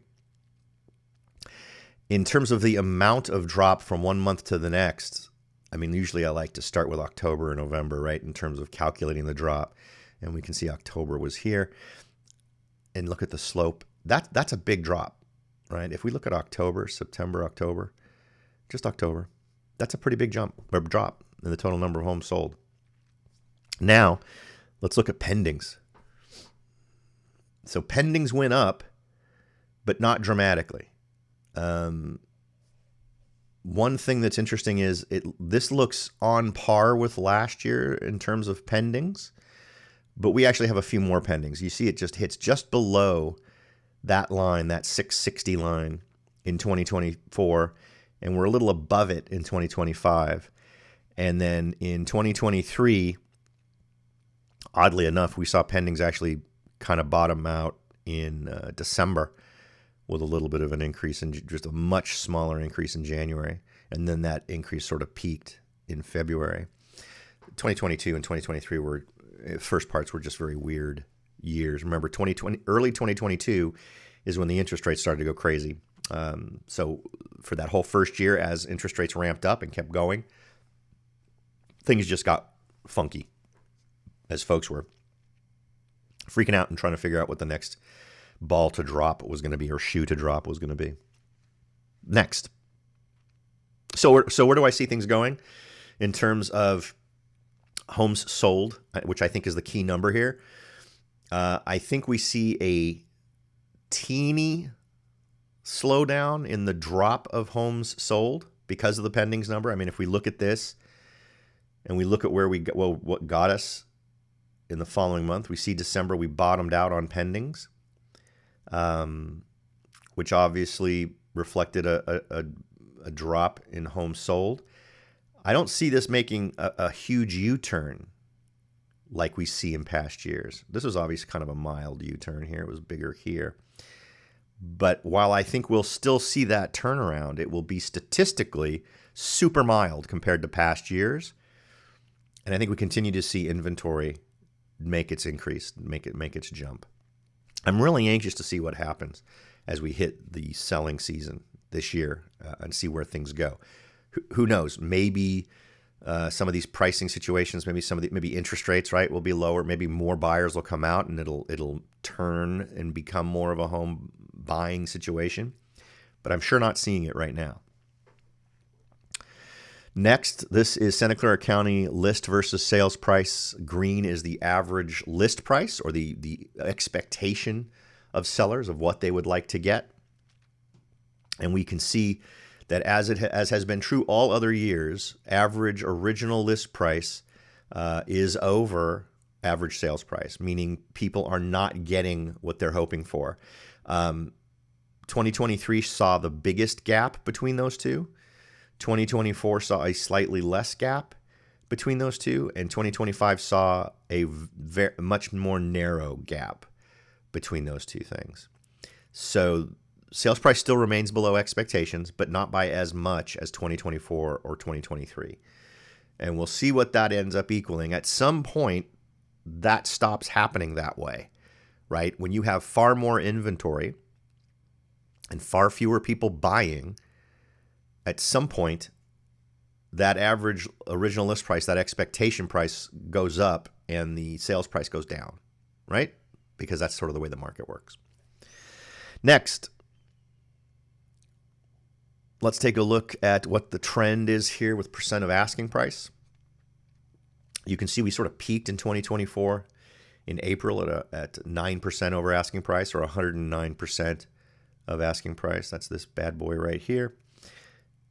In terms of the amount of drop from 1 month to the next, I mean, usually I like to start with October or November, right, in terms of calculating the drop. And we can see October was here. And look at the slope. That's a big drop, right? If we look at October, September, October, just October, that's a pretty big drop in the total number of homes sold. Now, let's look at pendings. So pendings went up, but not dramatically. One thing that's interesting is this looks on par with last year in terms of pendings, but we actually have a few more pendings. You see it just hits just below that line, that 660 line in 2024, and we're a little above it in 2025. And then in 2023, oddly enough, we saw pendings actually kind of bottom out in December with a little bit of an increase in just a much smaller increase in January. And then that increase sort of peaked in February. 2022 and 2023 were, first parts were just very weird years. Remember, early 2022 is when the interest rates started to go crazy. So for that whole first year, as interest rates ramped up and kept going, things just got funky as folks were freaking out and trying to figure out what the next ball to drop was going to be, or shoe to drop was going to be. Next. So where do I see things going in terms of homes sold, which I think is the key number here? I think we see a teeny slowdown in the drop of homes sold because of the pendings number. I mean, if we look at this and we look at where what got us in the following month, we see December we bottomed out on pendings, which obviously reflected a drop in homes sold. I don't see this making a huge U-turn like we see in past years. This was obviously kind of a mild U-turn here. It was bigger here. But while I think we'll still see that turnaround, it will be statistically super mild compared to past years. And I think we continue to see inventory make its increase, make its jump. I'm really anxious to see what happens as we hit the selling season this year and see where things go. Who knows? Maybe some of these pricing situations, maybe interest rates, right, will be lower. Maybe more buyers will come out and it'll turn and become more of a home buying situation. But I'm sure not seeing it right now. Next, this is Santa Clara County list versus sales price. Green is the average list price, or the expectation of sellers of what they would like to get. And we can see that as has been true all other years, average original list price is over average sales price, meaning people are not getting what they're hoping for. 2023 saw the biggest gap between those two. 2024 saw a slightly less gap between those two, and 2025 saw a much more narrow gap between those two things. So sales price still remains below expectations, but not by as much as 2024 or 2023. And we'll see what that ends up equaling. At some point, that stops happening that way, right? When you have far more inventory and far fewer people buying, at some point, that average original list price, that expectation price goes up and the sales price goes down, right? Because that's sort of the way the market works. Next, let's take a look at what the trend is here with percent of asking price. You can see we sort of peaked in 2024 in April at 9% over asking price, or 109% of asking price. That's this bad boy right here.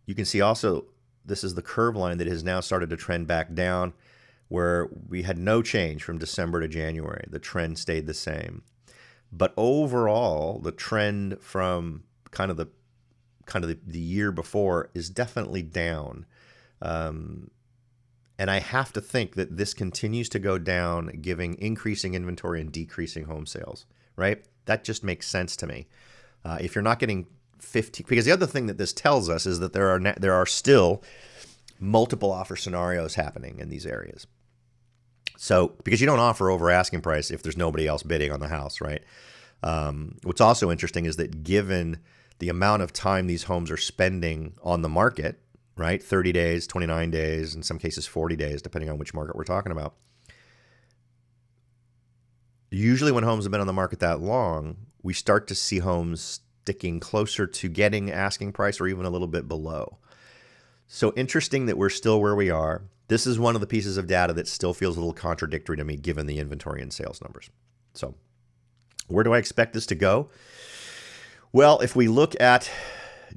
You can see also this is the curve line that has now started to trend back down, where we had no change from December to January. The trend stayed the same. But overall, the trend from kind of the year before is definitely down. And I have to think that this continues to go down, giving increasing inventory and decreasing home sales, right? That just makes sense to me. If you're not getting 50, because the other thing that this tells us is that there are still multiple offer scenarios happening in these areas. So, because you don't offer over asking price if there's nobody else bidding on the house, right? What's also interesting is that given the amount of time these homes are spending on the market, right? 30 days, 29 days, in some cases 40 days, depending on which market we're talking about. Usually when homes have been on the market that long, we start to see homes sticking closer to getting asking price or even a little bit below. So interesting that we're still where we are. This is one of the pieces of data that still feels a little contradictory to me given the inventory and sales numbers. So where do I expect this to go? Well, if we look at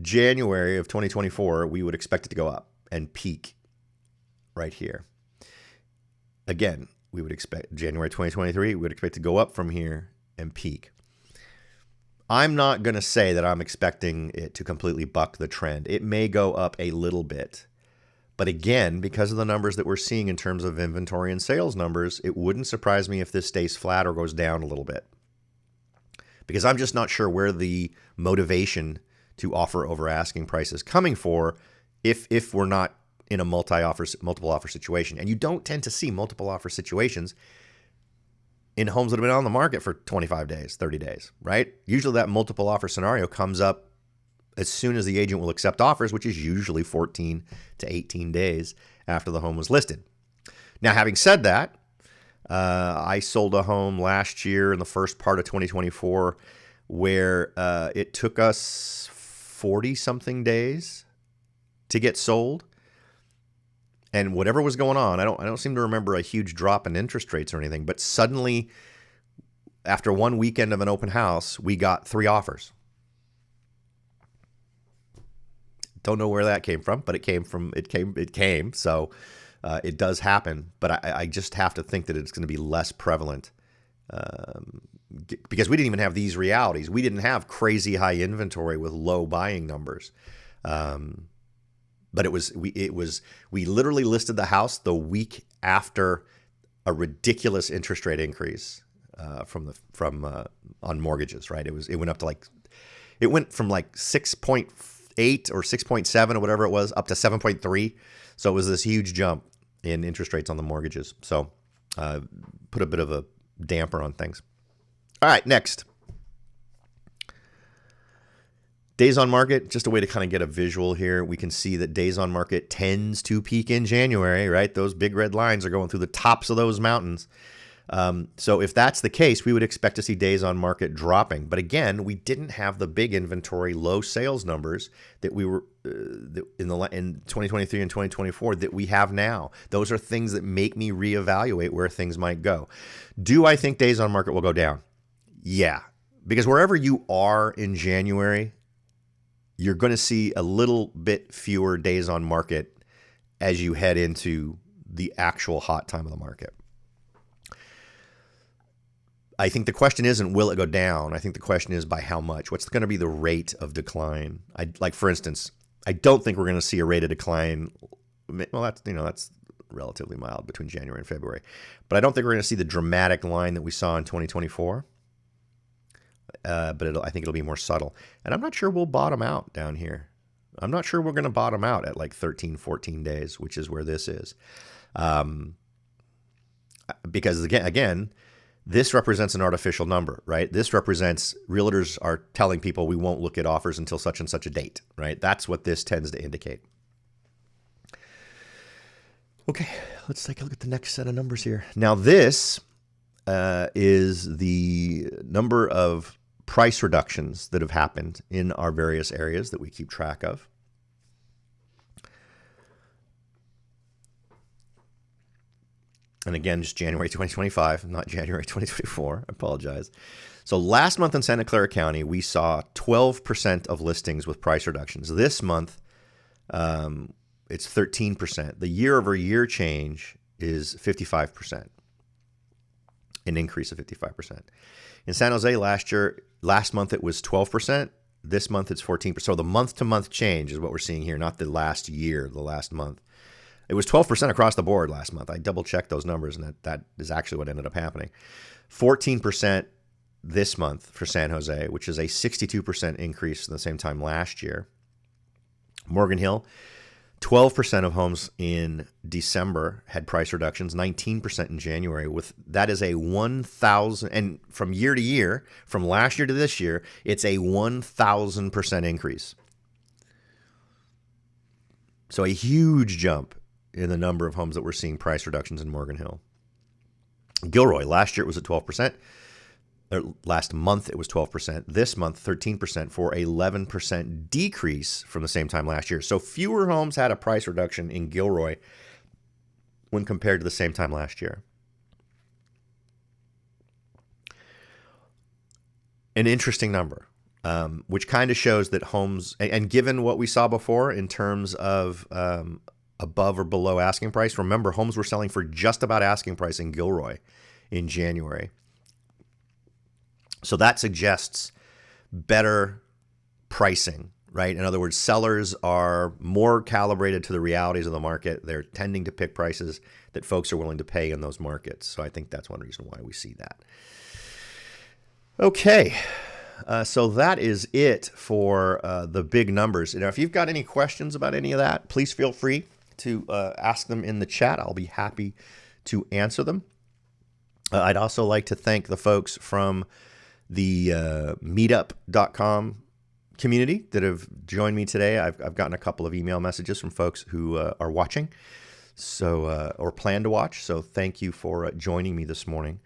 January of 2024, we would expect it to go up and peak right here. Again, we would expect January 2023, we would expect to go up from here and peak. I'm not going to say that I'm expecting it to completely buck the trend. It may go up a little bit. But again, because of the numbers that we're seeing in terms of inventory and sales numbers, it wouldn't surprise me if this stays flat or goes down a little bit. Because I'm just not sure where the motivation to offer over asking price is coming for if we're not in a multiple offer situation. And you don't tend to see multiple offer situations in homes that have been on the market for 25 days, 30 days, right? Usually that multiple offer scenario comes up as soon as the agent will accept offers, which is usually 14 to 18 days after the home was listed. Now, having said that, I sold a home last year in the first part of 2024 where it took us 40-something days to get sold. And whatever was going on, I don't seem to remember a huge drop in interest rates or anything, but suddenly, after one weekend of an open house, we got 3 offers. Don't know where that came from, but it came. So it does happen. But I just have to think that it's going to be less prevalent because we didn't even have these realities. We didn't have crazy high inventory with low buying numbers. But we literally listed the house the week after a ridiculous interest rate increase on mortgages, right? It went up to it went from 6.8 or 6.7 or whatever it was up to 7.3. So it was this huge jump in interest rates on the mortgages. So put a bit of a damper on things. All right, next. Days on market, just a way to kind of get a visual here. We can see that days on market tends to peak in January, right? Those big red lines are going through the tops of those mountains. So if that's the case, we would expect to see days on market dropping. But again, we didn't have the big inventory, low sales numbers that we were in 2023 and 2024 that we have now. Those are things that make me reevaluate where things might go. Do I think days on market will go down? Yeah, because wherever you are in January, you're going to see a little bit fewer days on market as you head into the actual hot time of the market. I think the question isn't will it go down? I think the question is by how much? What's going to be the rate of decline? For instance, I don't think we're going to see a rate of decline. Well, that's relatively mild between January and February. But I don't think we're going to see the dramatic line that we saw in 2024. But I think it'll be more subtle. And I'm not sure we'll bottom out down here. I'm not sure we're going to bottom out at 13, 14 days, which is where this is. Because again, this represents an artificial number, right? This represents realtors are telling people we won't look at offers until such and such a date, right? That's what this tends to indicate. Okay, let's take a look at the next set of numbers here. Now this is the number of price reductions that have happened in our various areas that we keep track of. And again, just January 2025, not January 2024. I apologize. So last month in Santa Clara County, we saw 12% of listings with price reductions. This month, it's 13%. The year-over-year change is 55%, an increase of 55%. In San Jose last month it was 12%. This month it's 14%. So the month-to-month change is what we're seeing here, not the last year, the last month. It was 12% across the board last month. I double-checked those numbers, and that is actually what ended up happening. 14% this month for San Jose, which is a 62% increase from the same time last year. Morgan Hill, 12% of homes in December had price reductions, 19% in January. That is a 1,000, and from year to year, from last year to this year, it's a 1,000% increase. So a huge jump in the number of homes that we're seeing price reductions in Morgan Hill. Gilroy, last year it was at 12%. Last month it was 12%. This month, 13% for an 11% decrease from the same time last year. So fewer homes had a price reduction in Gilroy when compared to the same time last year. An interesting number, which kind of shows that homes, and given what we saw before in terms of above or below asking price, remember homes were selling for just about asking price in Gilroy in January. So that suggests better pricing, right? In other words, sellers are more calibrated to the realities of the market. They're tending to pick prices that folks are willing to pay in those markets. So I think that's one reason why we see that. Okay, so that is it for the big numbers. Now, if you've got any questions about any of that, please feel free to ask them in the chat. I'll be happy to answer them. I'd also like to thank the folks from the meetup.com community that have joined me today. I've gotten a couple of email messages from folks who are watching, or plan to watch. So thank you for joining me this morning.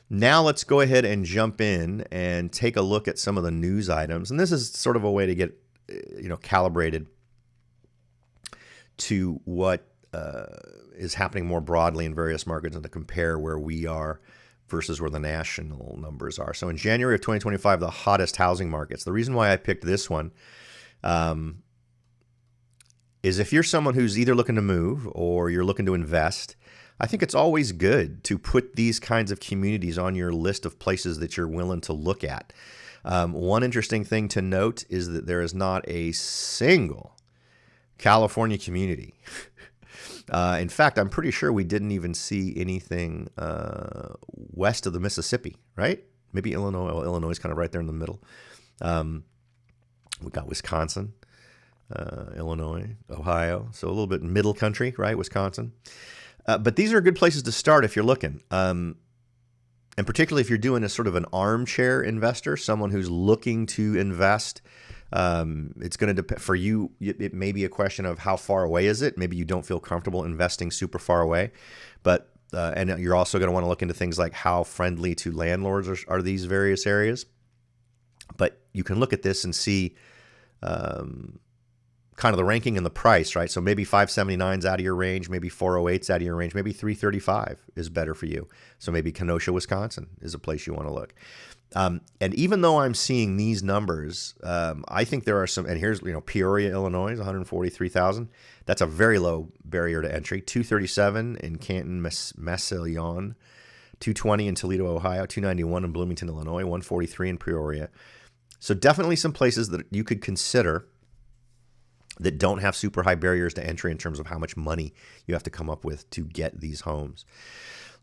Now let's go ahead and jump in and take a look at some of the news items. And this is sort of a way to get, calibrated to what is happening more broadly in various markets and to compare where we are versus where the national numbers are. So in January of 2025, the hottest housing markets. The reason why I picked this one is if you're someone who's either looking to move or you're looking to invest, I think it's always good to put these kinds of communities on your list of places that you're willing to look at. One interesting thing to note is that there is not a single California community. In fact, I'm pretty sure we didn't even see anything west of the Mississippi, right? Maybe Illinois. Well, Illinois is kind of right there in the middle. We got Wisconsin, Illinois, Ohio. So a little bit middle country, right? Wisconsin. But these are good places to start if you're looking. And particularly if you're doing a sort of an armchair investor, someone who's looking to invest. It's going to depend for you. It may be a question of how far away is it. Maybe you don't feel comfortable investing super far away, but and you're also going to want to look into things like how friendly to landlords are these various areas. But you can look at this and see kind of the ranking and the price, right? So maybe 579's out of your range, maybe 408's out of your range, maybe 335 is better for you. So maybe Kenosha, Wisconsin is a place you want to look. And even though I'm seeing these numbers, I think there are some, and here's, Peoria, Illinois is 143,000. That's a very low barrier to entry. 237 in Canton, Massillon, 220 in Toledo, Ohio, 291 in Bloomington, Illinois, 143 in Peoria. So definitely some places that you could consider that don't have super high barriers to entry in terms of how much money you have to come up with to get these homes.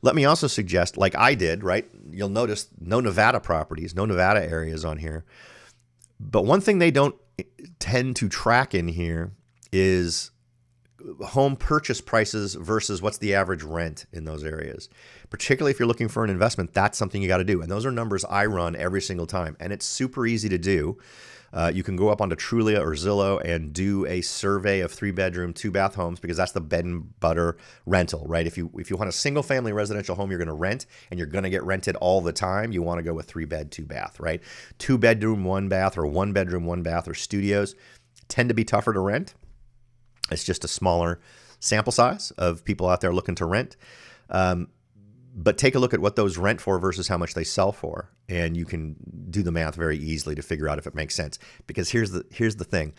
Let me also suggest, like I did, right? You'll notice no Nevada properties, no Nevada areas on here. But one thing they don't tend to track in here is home purchase prices versus what's the average rent in those areas. Particularly if you're looking for an investment, that's something you got to do. And those are numbers I run every single time. And it's super easy to do. You can go up onto Trulia or Zillow and do a survey of 3-bedroom, 2-bath homes because that's the bed and butter rental, right? If you want a single family residential home you're going to rent and you're going to get rented all the time, you want to go with 3-bed, 2-bath, right? 2-bedroom, 1-bath or 1-bedroom, 1-bath or studios tend to be tougher to rent. It's just a smaller sample size of people out there looking to rent. But take a look at what those rent for versus how much they sell for, and you can do the math very easily to figure out if it makes sense. Because here's the thing.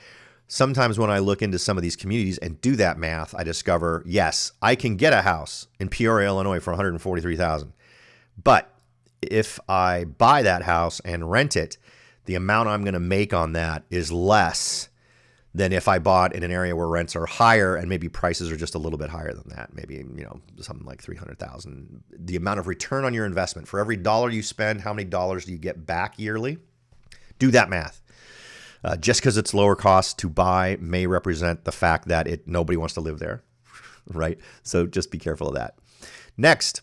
Sometimes when I look into some of these communities and do that math, I discover, yes, I can get a house in Peoria, Illinois for $143,000. But if I buy that house and rent it, the amount I'm going to make on that is less than if I bought in an area where rents are higher and maybe prices are just a little bit higher than that. Maybe, something like $300,000. The amount of return on your investment for every dollar you spend, how many dollars do you get back yearly? Do that math. Just because it's lower cost to buy may represent the fact that nobody wants to live there, right? So just be careful of that. Next,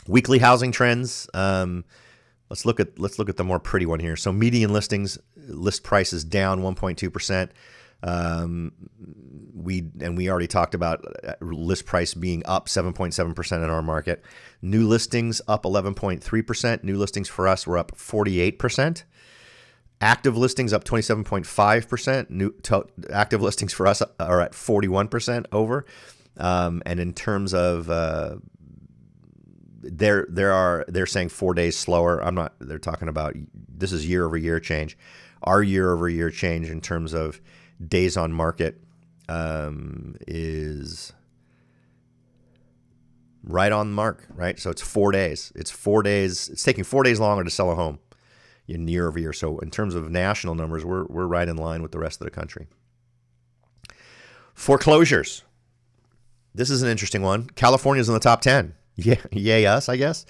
weekly housing trends. Let's look at the more pretty one here. So median list price is down 1.2%. We already talked about list price being up 7.7% in our market. New listings up 11.3%. New listings for us were up 48%. Active listings up 27.5%. Active listings for us are at 41% over. And in terms of they're saying 4 days slower. They're talking about, this is year over year change. Our year over year change in terms of days on market is right on the mark, right? So it's 4 days. It's 4 days. It's taking 4 days longer to sell a home in year over year. So in terms of national numbers, we're right in line with the rest of the country. Foreclosures. This is an interesting one. California's in the top 10. Yeah, yay us, I guess.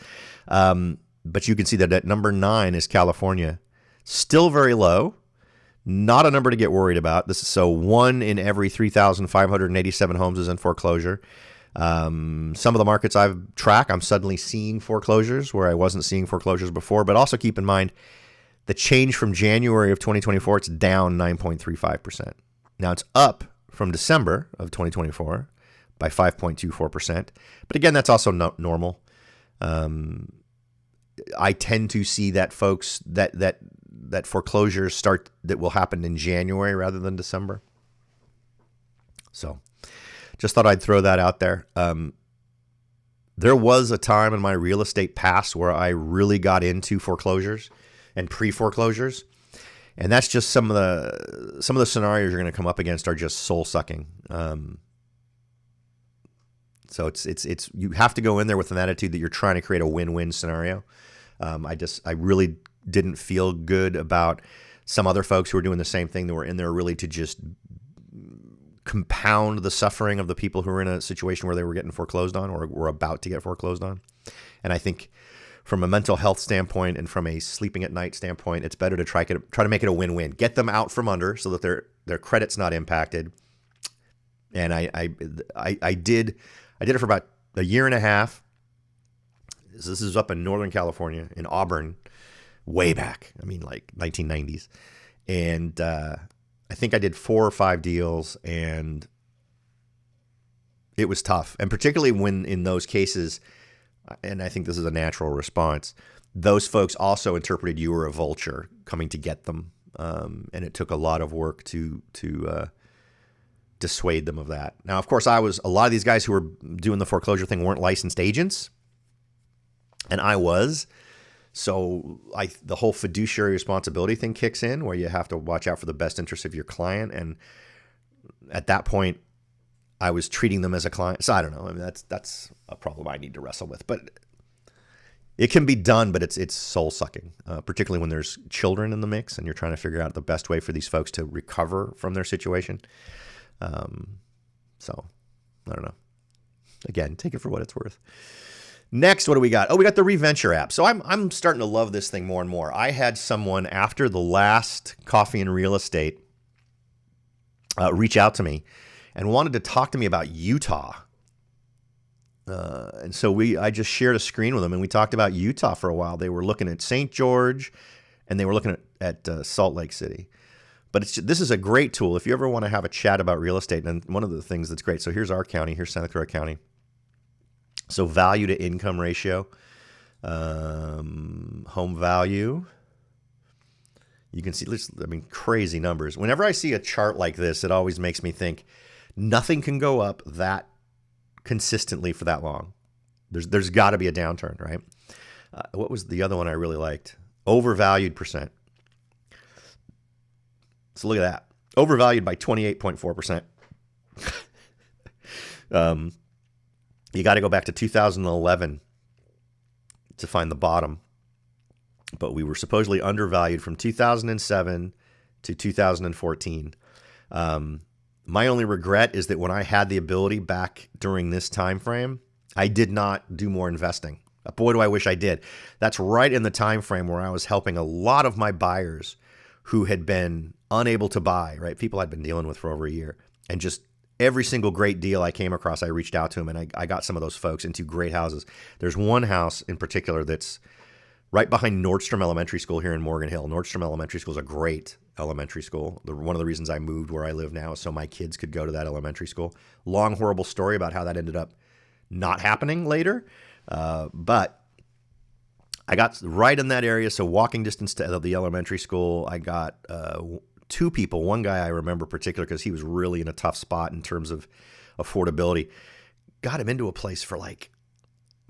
But you can see that at number 9 is California. Still very low. Not a number to get worried about. So 1 in every 3,587 homes is in foreclosure. Some of the markets I've tracked, I'm suddenly seeing foreclosures where I wasn't seeing foreclosures before. But also keep in mind, the change from January of 2024, it's down 9.35%. Now it's up from December of 2024 by 5.24%. But again, that's also normal. I tend to see that folks that foreclosures that will happen in January rather than December. So just thought I'd throw that out there. There was a time in my real estate past where I really got into foreclosures and pre-foreclosures. And that's just some of the scenarios you're going to come up against are just soul sucking. So it's you have to go in there with an attitude that you're trying to create a win-win scenario. I really didn't feel good about some other folks who were doing the same thing, that were in there really to just compound the suffering of the people who were in a situation where they were getting foreclosed on or were about to get foreclosed on. And I think from a mental health standpoint and from a sleeping at night standpoint, it's better to try to make it a win-win. Get them out from under so that their credit's not impacted. And I did it for about a year and a half. This is up in Northern California, in Auburn, way back. I mean, like 1990s. And I think I did 4 or 5 deals, and it was tough. And particularly when in those cases, and I think this is a natural response, those folks also interpreted you were a vulture coming to get them. And it took a lot of work to dissuade them of that. Now, of course, a lot of these guys who were doing the foreclosure thing weren't licensed agents, and I was. So the whole fiduciary responsibility thing kicks in, where you have to watch out for the best interest of your client. And at that point, I was treating them as a client. So I don't know. I mean, that's a problem I need to wrestle with. But it can be done, but it's soul sucking, particularly when there's children in the mix and you're trying to figure out the best way for these folks to recover from their situation. So I don't know. Again, take it for what it's worth. Next, what do we got? Oh, we got the Reventure app. So I'm starting to love this thing more and more. I had someone after the last Coffee and Real Estate reach out to me and wanted to talk to me about Utah. And so I just shared a screen with them, and we talked about Utah for a while. They were looking at St. George, and they were looking at Salt Lake City. But this is a great tool if you ever want to have a chat about real estate. And one of the things that's great, so here's our county, here's Santa Clara County. So value to income ratio, home value. You can see, crazy numbers. Whenever I see a chart like this, it always makes me think nothing can go up that consistently for that long. There's got to be a downturn, right? What was the other one I really liked? Overvalued percent. So look at that. Overvalued by 28.4%. You got to go back to 2011 to find the bottom. But we were supposedly undervalued from 2007 to 2014. My only regret is that when I had the ability back during this time frame, I did not do more investing. Boy, do I wish I did. That's right in the time frame where I was helping a lot of my buyers who had been unable to buy, right? People I'd been dealing with for over a year. And just every single great deal I came across, I reached out to them, and I got some of those folks into great houses. There's one house in particular that's right behind Nordstrom Elementary School here in Morgan Hill. Nordstrom Elementary School is a great elementary school. One of the reasons I moved where I live now is so my kids could go to that elementary school. Long, horrible story about how that ended up not happening later. But I got right in that area, so walking distance to the elementary school. I got 2 people. One guy I remember particular because he was really in a tough spot in terms of affordability. Got him into a place for like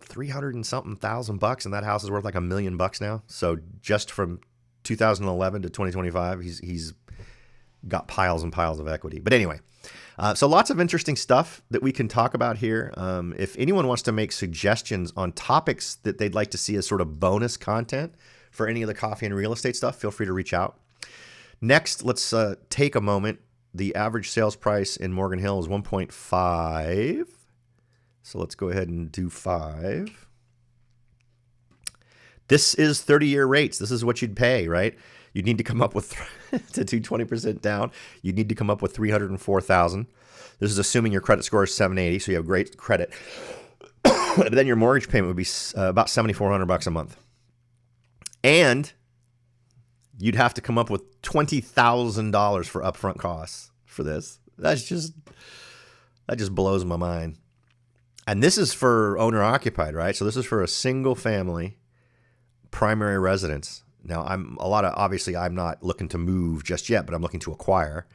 $300 and something thousand bucks, and that house is worth like $1 million now. So just from 2011 to 2025, he's got piles and piles of equity. But anyway, so lots of interesting stuff that we can talk about here. If anyone wants to make suggestions on topics that they'd like to see as sort of bonus content for any of the coffee and real estate stuff, feel free to reach out. Next, let's take a moment. The average sales price in Morgan Hill is 1.5. So let's go ahead and do 5. This is 30-year rates. This is what you'd pay, right? You'd need to come up with, to do 20% down, you'd need to come up with $304,000. This is assuming your credit score is 780, so you have great credit. But then your mortgage payment would be about $7,400 a month. And you'd have to come up with $20,000 for upfront costs for this. That just blows my mind. And this is for owner occupied, right? So this is for a single family primary residence. Now obviously I'm not looking to move just yet, but I'm looking to acquire.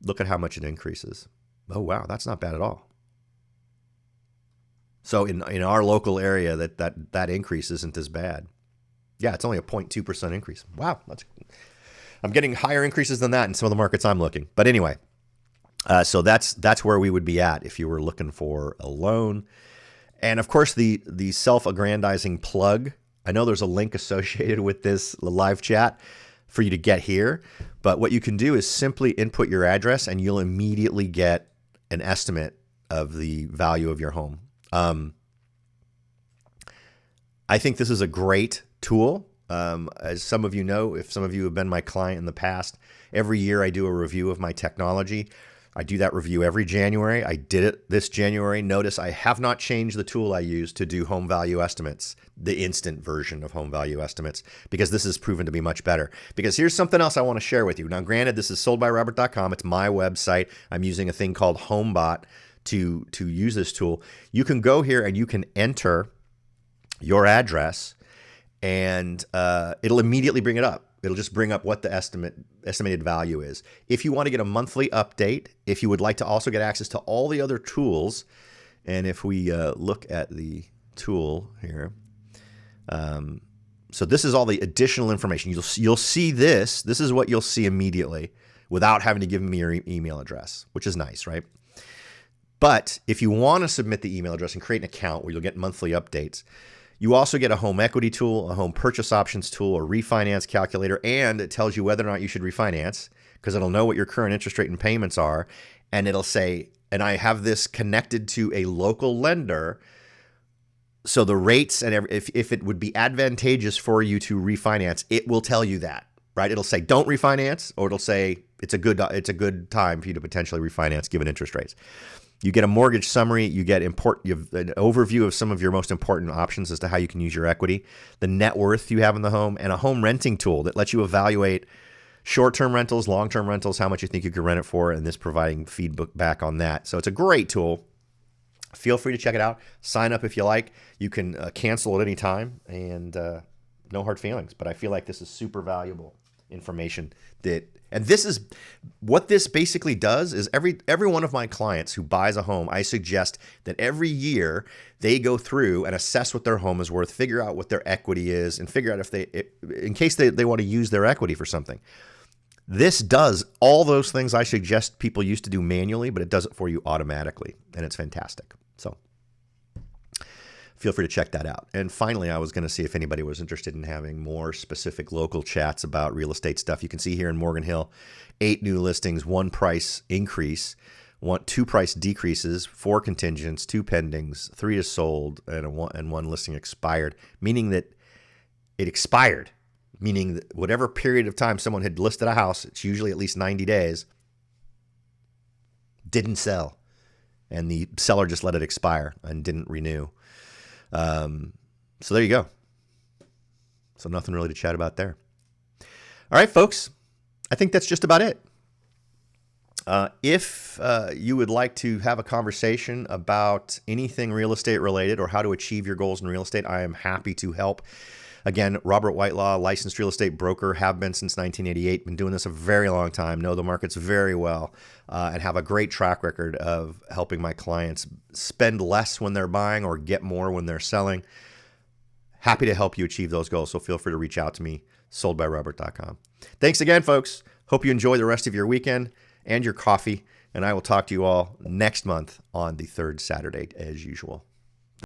Look at how much it increases. Oh, wow. That's not bad at all. So in our local area, that increase isn't as bad. Yeah, it's only a 0.2% increase. Wow. I'm getting higher increases than that in some of the markets I'm looking. But anyway, So that's where we would be at if you were looking for a loan. And of course, the self-aggrandizing plug. I know there's a link associated with this live chat for you to get here, but what you can do is simply input your address and you'll immediately get an estimate of the value of your home. I think this is a great tool. As some of you know, if some of you have been my client in the past, every year I do a review of my technology. I do that review every January. I did it this January. Notice I have not changed the tool I use to do home value estimates, the instant version of home value estimates, because this has proven to be much better. Because here's something else I want to share with you. Now, granted, this is soldbyrobert.com. It's my website. I'm using a thing called HomeBot to use this tool. You can go here and you can enter your address, and it'll immediately bring it up. It'll just bring up what the estimated value is. If you want to get a monthly update, if you would like to also get access to all the other tools, and if we look at the tool here, so this is all the additional information. You'll see this. This is what you'll see immediately without having to give me your email address, which is nice, right? But if you want to submit the email address and create an account where you'll get monthly updates, you also get a home equity tool, a home purchase options tool, a refinance calculator, and it tells you whether or not you should refinance because it'll know what your current interest rate and payments are. And it'll say, and I have this connected to a local lender. So the rates and if it would be advantageous for you to refinance, it will tell you that, right? It'll say, don't refinance, or it'll say it's a good time for you to potentially refinance given interest rates. You get a mortgage summary. You have an overview of some of your most important options as to how you can use your equity, the net worth you have in the home, and a home renting tool that lets you evaluate short-term rentals, long-term rentals, how much you think you could rent it for, and this providing feedback on that. So it's a great tool. Feel free to check it out. Sign up if you like. You can cancel at any time, and no hard feelings. But I feel like this is super valuable information and this is what this basically does is every one of my clients who buys a home, I suggest that every year they go through and assess what their home is worth, figure out what their equity is, and figure out in case they want to use their equity for something. This does all those things I suggest people used to do manually, but it does it for you automatically, and it's fantastic. So feel free to check that out. And finally, I was going to see if anybody was interested in having more specific local chats about real estate stuff. You can see here in Morgan Hill, 8 new listings, 1 price increase, 2 price decreases, 4 contingents, 2 pendings, 3 is sold, and 1 listing expired, meaning that it expired, meaning that whatever period of time someone had listed a house, it's usually at least 90 days, didn't sell. And the seller just let it expire and didn't renew. So there you go. So nothing really to chat about there. All right, folks, I think that's just about it. If you would like to have a conversation about anything real estate related or how to achieve your goals in real estate, I am happy to help. Again, Robert Whitelaw, licensed real estate broker, have been since 1988, been doing this a very long time, know the markets very well, and have a great track record of helping my clients spend less when they're buying or get more when they're selling. Happy to help you achieve those goals, so feel free to reach out to me, soldbyrobert.com. Thanks again, folks. Hope you enjoy the rest of your weekend and your coffee, and I will talk to you all next month on the 3rd Saturday as usual.